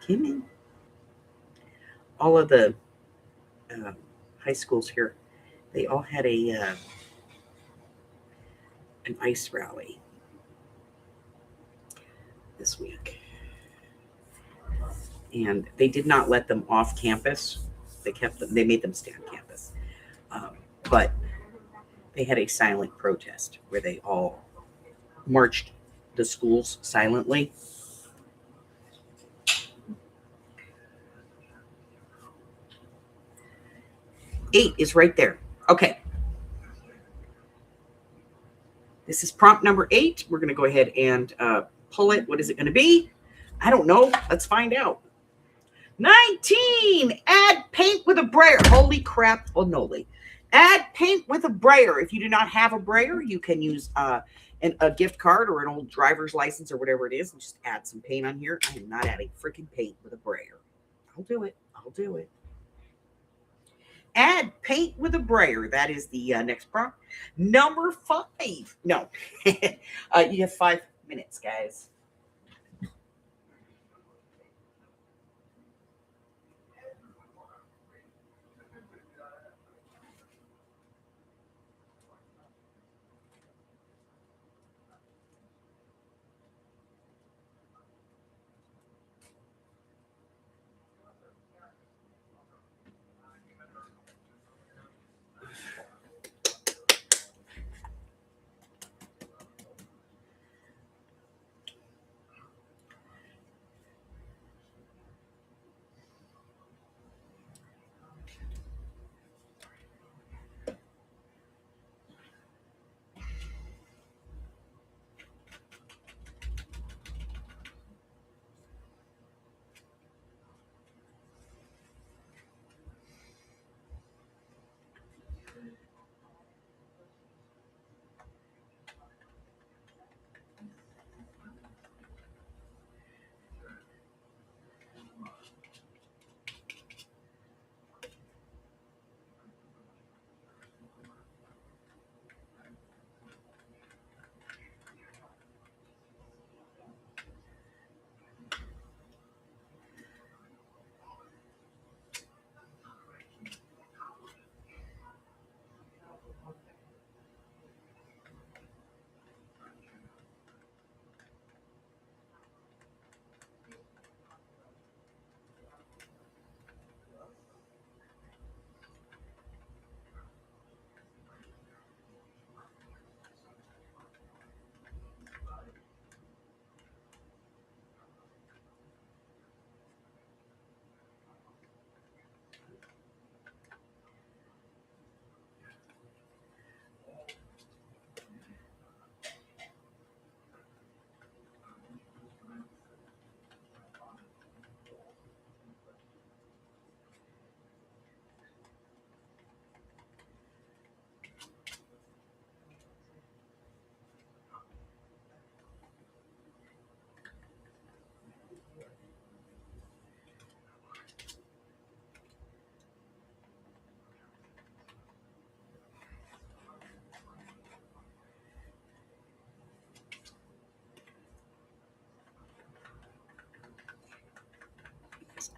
Kimmy. All of the high schools here, they all had an ice rally this week. and they did not let them off campus. They made them stay on campus. But they had a silent protest where they all marched the schools silently. Eight is right there. Okay. This is prompt number 8. We're going to go ahead and pull it. What is it going to be? I don't know. Let's find out. 19. Add paint with a brayer. Holy crap. Oh, noli. Add paint with a brayer. If you do not have a brayer, you can use a gift card or an old driver's license or whatever it is and just add some paint on here. I am not adding freaking paint with a brayer. I'll do it. I'll do it. Add paint with a brayer. That is the next prompt. Number 5. No. You have 5 minutes, guys.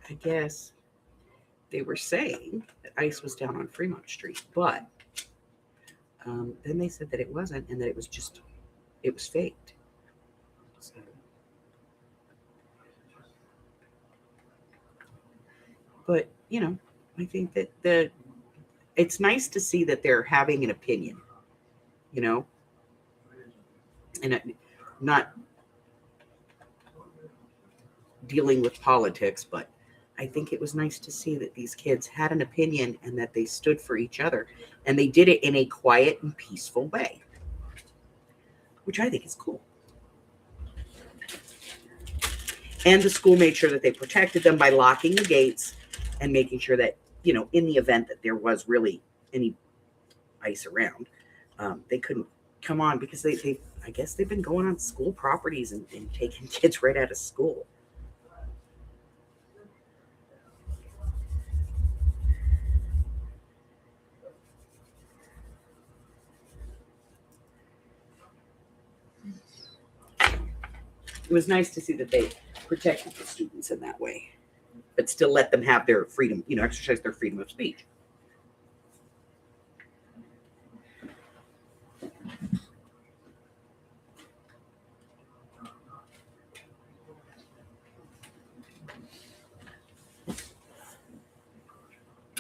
I guess they were saying that ice was down on Fremont Street, but then they said that it wasn't and that it was faked. So, but, I think that it's nice to see that they're having an opinion, and not dealing with politics, but I think it was nice to see that these kids had an opinion and that they stood for each other, and they did it in a quiet and peaceful way, which I think is cool. And the school made sure that they protected them by locking the gates and making sure that, in the event that there was really any ice around, they couldn't come on, because I guess they've been going on school properties and taking kids right out of school. It was nice to see that they protected the students in that way, but still let them have their freedom, exercise their freedom of speech.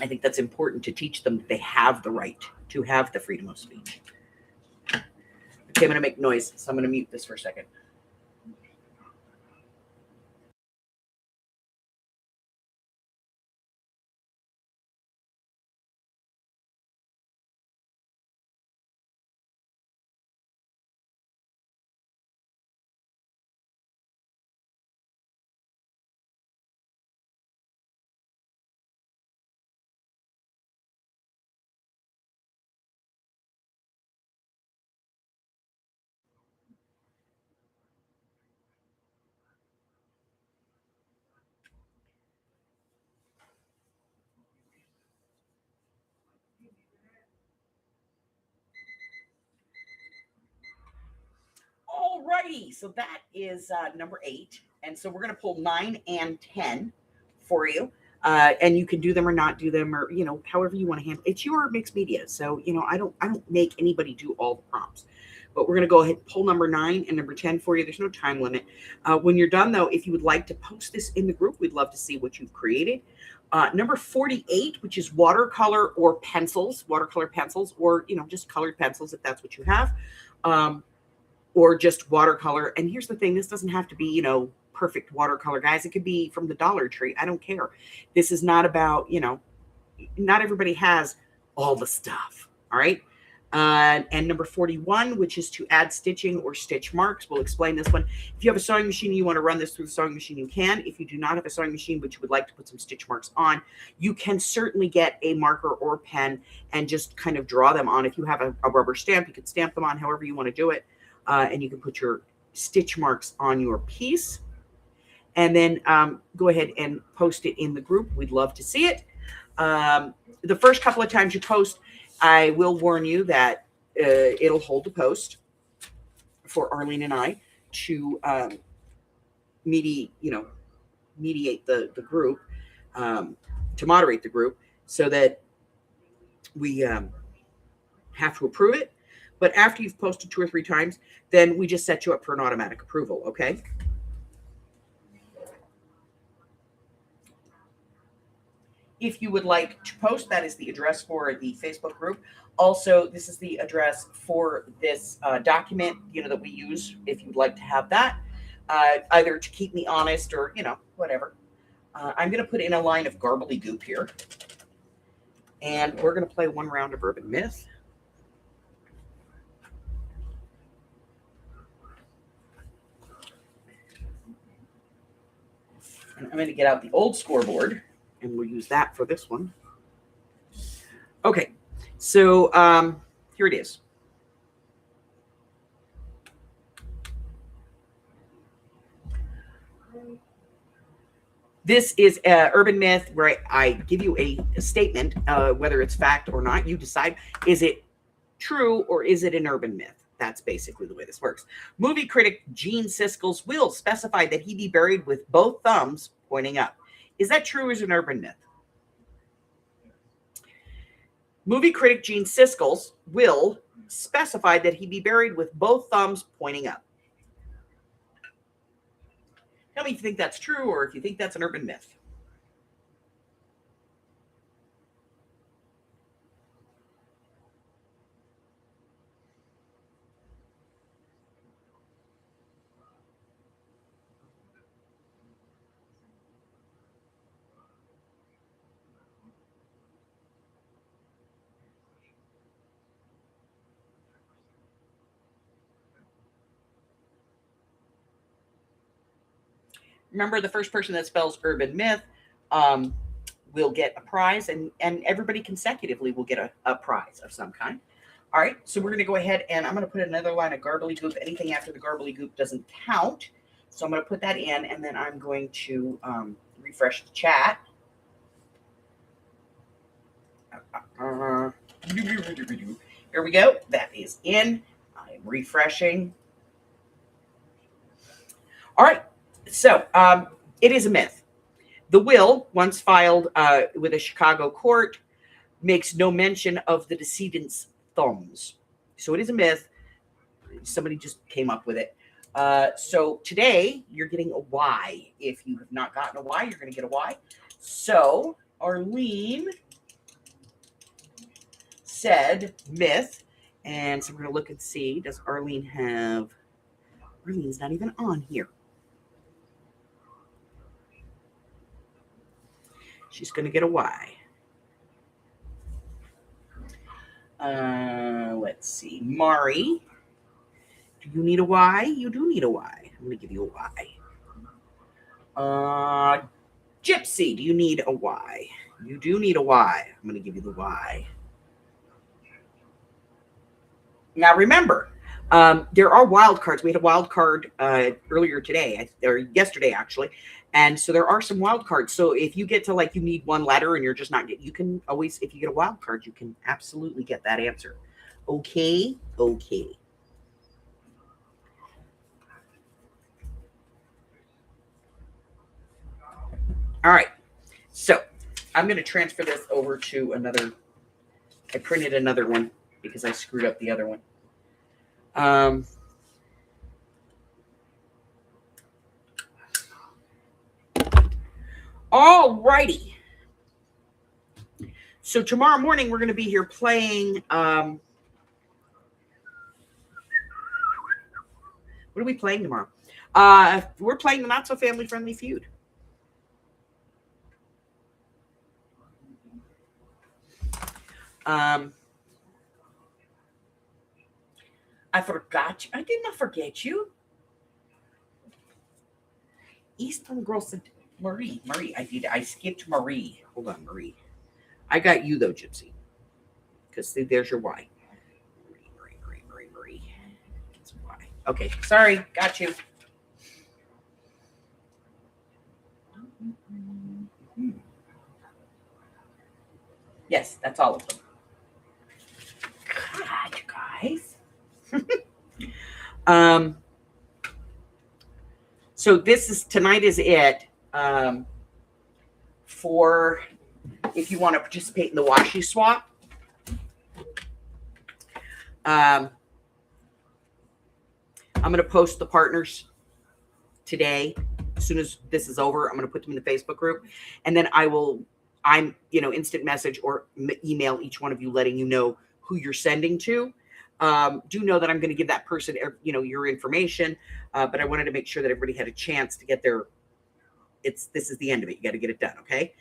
I think that's important to teach them that they have the right to have the freedom of speech. Okay, I'm going to make noise, so I'm going to mute this for a second. Alrighty, so that is number 8. And so we're going to pull 9 and 10 for you. And you can do them or not do them, or however you want to handle it. It's your mixed media, so I don't make anybody do all the prompts. But we're going to go ahead and pull number 9 and number 10 for you. There's no time limit. When you're done, though, if you would like to post this in the group, we'd love to see what you've created. Number 48, which is watercolor or pencils, watercolor pencils, or just colored pencils if that's what you have. Or just watercolor. And here's the thing, this doesn't have to be, perfect watercolor, guys. It could be from the Dollar Tree. I don't care. This is not about, not everybody has all the stuff. All right. And number 41, which is to add stitching or stitch marks. We'll explain this one. If you have a sewing machine and you want to run this through the sewing machine, you can. If you do not have a sewing machine, but you would like to put some stitch marks on, you can certainly get a marker or pen and just kind of draw them on. If you have a rubber stamp, you can stamp them on however you want to do it. And you can put your stitch marks on your piece. And then go ahead and post it in the group. We'd love to see it. The first couple of times you post, I will warn you that it'll hold the post for Arlene and I to mediate the group, to moderate the group, so that we have to approve it. But after you've posted 2 or 3 times, then we just set you up for an automatic approval, okay? If you would like to post, that is the address for the Facebook group. Also, this is the address for this document, that we use if you'd like to have that, either to keep me honest or, whatever. I'm going to put in a line of garbly goop here. And we're going to play 1 round of Urban Myth. And I'm going to get out the old scoreboard, and we'll use that for this one. Okay, so here it is. This is Urban Myth, where I give you a statement, whether it's fact or not. You decide, is it true or is it an urban myth? That's basically the way this works. Movie critic Gene Siskel's will specified that he be buried with both thumbs pointing up. Is that true or is it an urban myth? Movie critic Gene Siskel's will specified that he be buried with both thumbs pointing up. Tell me if you think that's true or if you think that's an urban myth. Remember, the first person that spells urban myth will get a prize, and everybody consecutively will get a prize of some kind. All right, so we're going to go ahead, and I'm going to put another line of garbly goop. Anything after the garbly goop doesn't count. So I'm going to put that in, and then I'm going to refresh the chat. Here we go. That is in. I'm refreshing. All right. So it is a myth. The will, once filed with a Chicago court, makes no mention of the decedent's thumbs. So it is a myth. Somebody just came up with it. So today, you're getting a Y. If you have not gotten a Y, you're going to get a Y. So, Arlene, said myth. And so we're going to look and see, does Arlene have, Arlene's not even on here. She's going to get a Y. Let's see. Mari, do you need a Y? You do need a Y. I'm going to give you a Y. Gypsy, do you need a Y? You do need a Y. I'm going to give you the Y. Now remember, there are wild cards. We had a wild card earlier today, or yesterday actually, and so there are some wild cards. So if you get to like you need one letter and you're just not getting, you can always, if you get a wild card, you can absolutely get that answer. Okay, okay. All right, so I'm going to transfer this over to another. I printed another one because I screwed up the other one. All righty. So tomorrow morning we're going to be here playing. What are we playing tomorrow? We're playing the Not So Family Friendly Feud. I forgot you. I did not forget you. Eastern Girls said Marie. I skipped Marie. Hold on, Marie. I got you though, Gypsy. Because there's your Y. Marie. It's Y. Okay, sorry, got you. Yes, that's all of them. God, you guys. So tonight is it for if you want to participate in the washi swap. I'm going to post the partners today. As soon as this is over, I'm going to put them in the Facebook group, and then I'm instant message or email each one of you letting you know who you're sending to. Do know that I'm going to give that person, your information, but I wanted to make sure that everybody had a chance to get their. This is the end of it. You got to get it done, okay?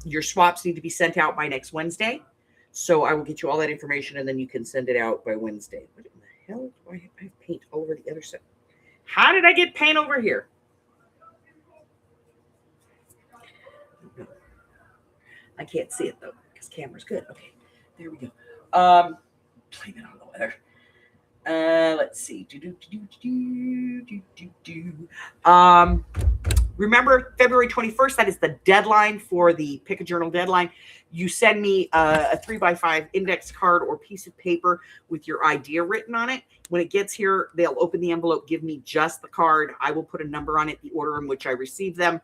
Your swaps need to be sent out by next Wednesday, so I will get you all that information, and then you can send it out by Wednesday. What in the hell do I have paint all over the other side? How did I get paint over here? I can't see it though because camera's good. Okay, there we go. Blame it on the weather. Let's see. Remember February 21st, that is the deadline for the Pick a Journal deadline. You send me a 3x5 index card or piece of paper with your idea written on it. When it gets here, they'll open the envelope, give me just the card. I will put a number on it, the order in which I receive them.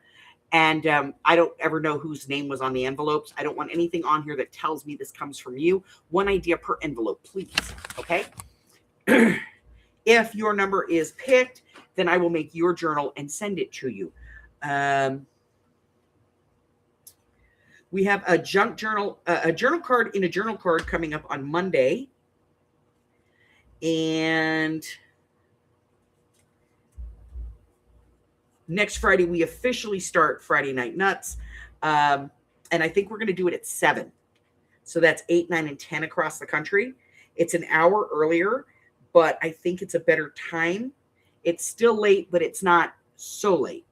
And I don't ever know whose name was on the envelopes. I don't want anything on here that tells me this comes from you. One idea per envelope, please. Okay? If your number is picked, then I will make your journal and send it to you. We have a journal card in a journal card coming up on Monday. And next Friday, we officially start Friday Night Nuts. And I think we're going to do it at 7. So that's 8, 9, and 10 across the country. It's an hour earlier, but I think it's a better time. It's still late, but it's not so late,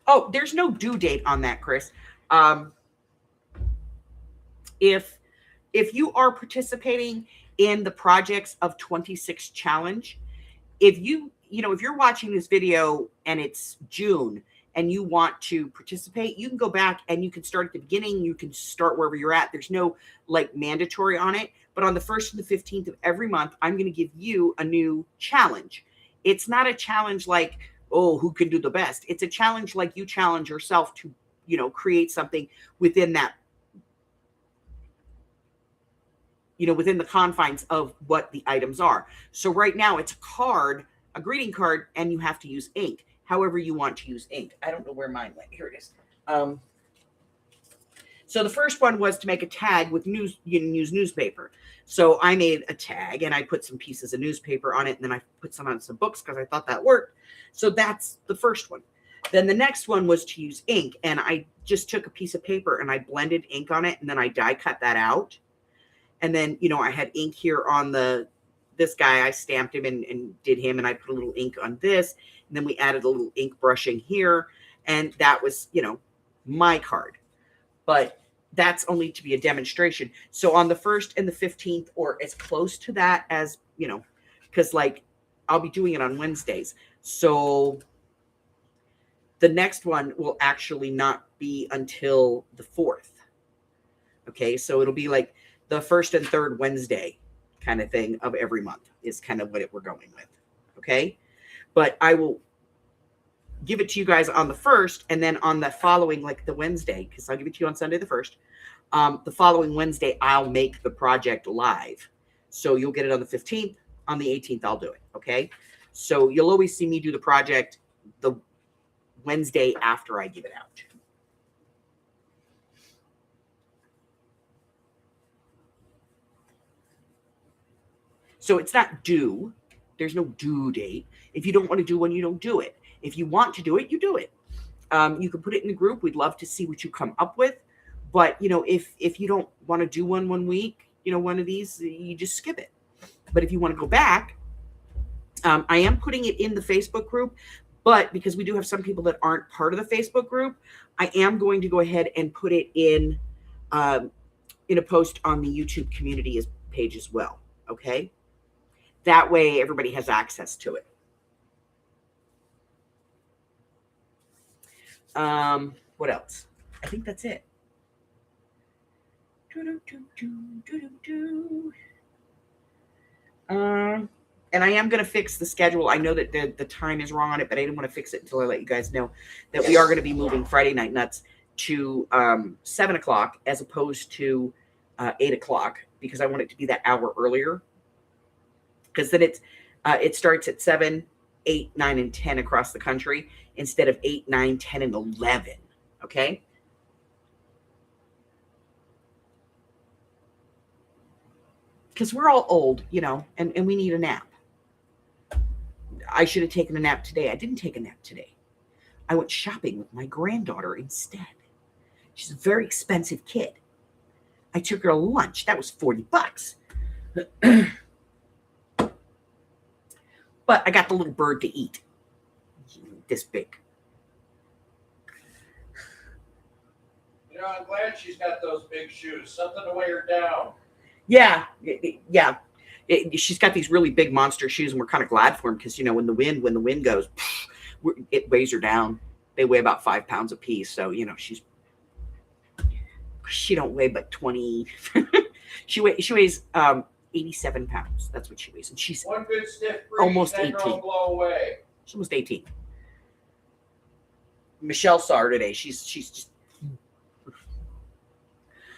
Oh, there's no due date on that, Chris. If you are participating in the Projects of 26 challenge, if you're watching this video and it's June and you want to participate, you can go back and you can start at the beginning. You can start wherever you're at. There's no mandatory on it, but on the 1st and the 15th of every month, I'm going to give you a new challenge. It's not a challenge like, oh, who can do the best? It's a challenge like you challenge yourself to, create something within that, within the confines of what the items are. So right now it's a card, a greeting card, and you have to use ink, however you want to use ink. I don't know where mine went. Here it is. So the first one was to make a tag with news. You can use newspaper. So I made a tag and I put some pieces of newspaper on it, and then I put some on some books because I thought that worked. So that's the first one. Then the next one was to use ink, and I just took a piece of paper and I blended ink on it, and then I die cut that out. And then, I had ink here on this guy. I stamped him and did him, and I put a little ink on this, and then we added a little ink brushing here, and that was, my card. But that's only to be a demonstration. So on the 1st and the 15th, or as close to that as, because I'll be doing it on Wednesdays. So the next one will actually not be until the 4th. Okay. So it'll be like the 1st and 3rd Wednesday kind of thing of every month is kind of what we're going with. Okay. But I will give it to you guys on the 1st, and then on the following, like the Wednesday, because I'll give it to you on Sunday the 1st. The following Wednesday, I'll make the project live. So you'll get it on the 15th. On the 18th, I'll do it. Okay. So you'll always see me do the project the Wednesday after I give it out. So it's not due. There's no due date. If you don't want to do one, you don't do it. If you want to do it, you do it. You can put it in the group. We'd love to see what you come up with. But, if you don't want to do one week, one of these, you just skip it. But if you want to go back, I am putting it in the Facebook group. But because we do have some people that aren't part of the Facebook group, I am going to go ahead and put it in a post on the YouTube community page as well. Okay? That way everybody has access to it. What else? I think that's it. And I am going to fix the schedule. I know that the time is wrong on it, but I didn't want to fix it until I let you guys know that we are going to be moving Friday Night Nuts to 7 o'clock as opposed to 8 o'clock, because I want it to be that hour earlier. Because then it starts at 7, 8, 9, and 10 across the country instead of 8, 9, 10, and 11. Okay? Because we're all old, and we need a nap. I should have taken a nap today. I didn't take a nap today. I went shopping with my granddaughter instead. She's a very expensive kid. I took her to lunch. That was $40. But I got the little bird to eat. This big. I'm glad she's got those big shoes. Something to weigh her down. Yeah. She's got these really big monster shoes, and we're kind of glad for them because, when the wind goes, it weighs her down. They weigh about 5 pounds a piece. So, she don't weigh but 20. She weighs 87 pounds. That's what she weighs. And she's one good stiff breeze, almost 18. Blow away. She's almost 18. Michelle saw her today. She's just.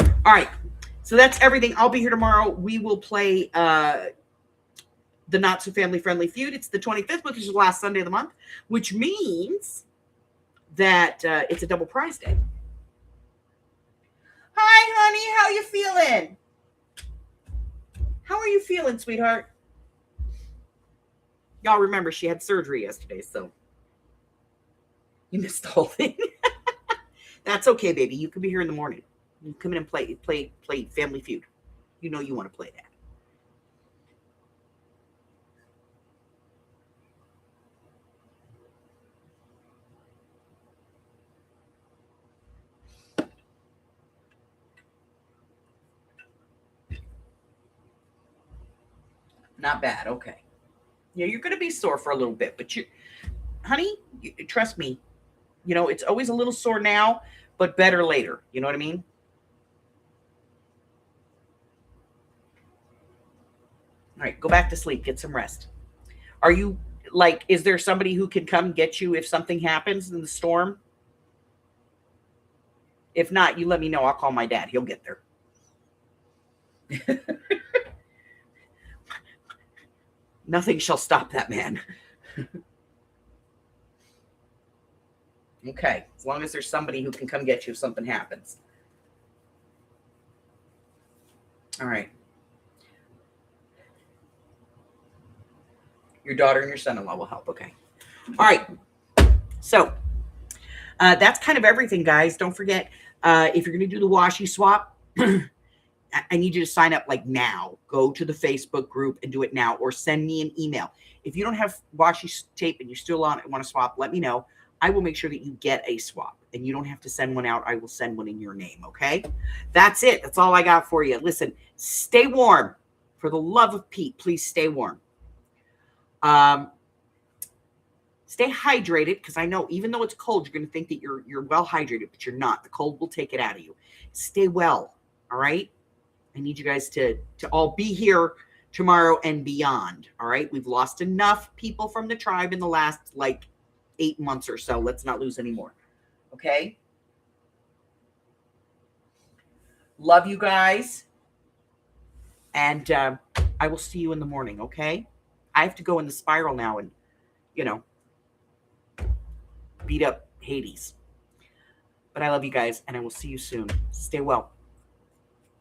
All right. So that's everything. I'll be here tomorrow. We will play the Not So Family Friendly Feud. It's the 25th, which is the last Sunday of the month, which means that it's a double prize day. Hi, honey. How you feeling? How are you feeling, sweetheart? Y'all remember she had surgery yesterday, so you missed the whole thing. That's okay, baby. You can be here in the morning. You come in and play Family Feud. You know you want to play that. Not bad. Okay. Yeah, you're going to be sore for a little bit, but honey, trust me. It's always a little sore now, but better later. You know what I mean? All right, go back to sleep. Get some rest. Are you is there somebody who can come get you if something happens in the storm? If not, you let me know. I'll call my dad. He'll get there. Nothing shall stop that man. Okay, as long as there's somebody who can come get you if something happens. All right. Your daughter and your son-in-law will help. Okay. All right. So that's kind of everything, guys. Don't forget, if you're going to do the washi swap, I need you to sign up like now. Go to the Facebook group and do it now, or send me an email. If you don't have washi tape and you're still on it and want to swap, let me know. I will make sure that you get a swap, and you don't have to send one out. I will send one in your name, okay? That's it. That's all I got for you. Listen, stay warm. For the love of Pete, please stay warm. Stay hydrated, because I know even though it's cold, you're going to think that you're well hydrated, but you're not. The cold will take it out of you. Stay well, all right? I need you guys to all be here tomorrow and beyond, all right? We've lost enough people from the tribe in the last, 8 months or so. Let's not lose any more, okay? Love you guys, and I will see you in the morning, okay? I have to go in the spiral now and, beat up Hades. But I love you guys, and I will see you soon. Stay well.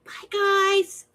Bye, guys.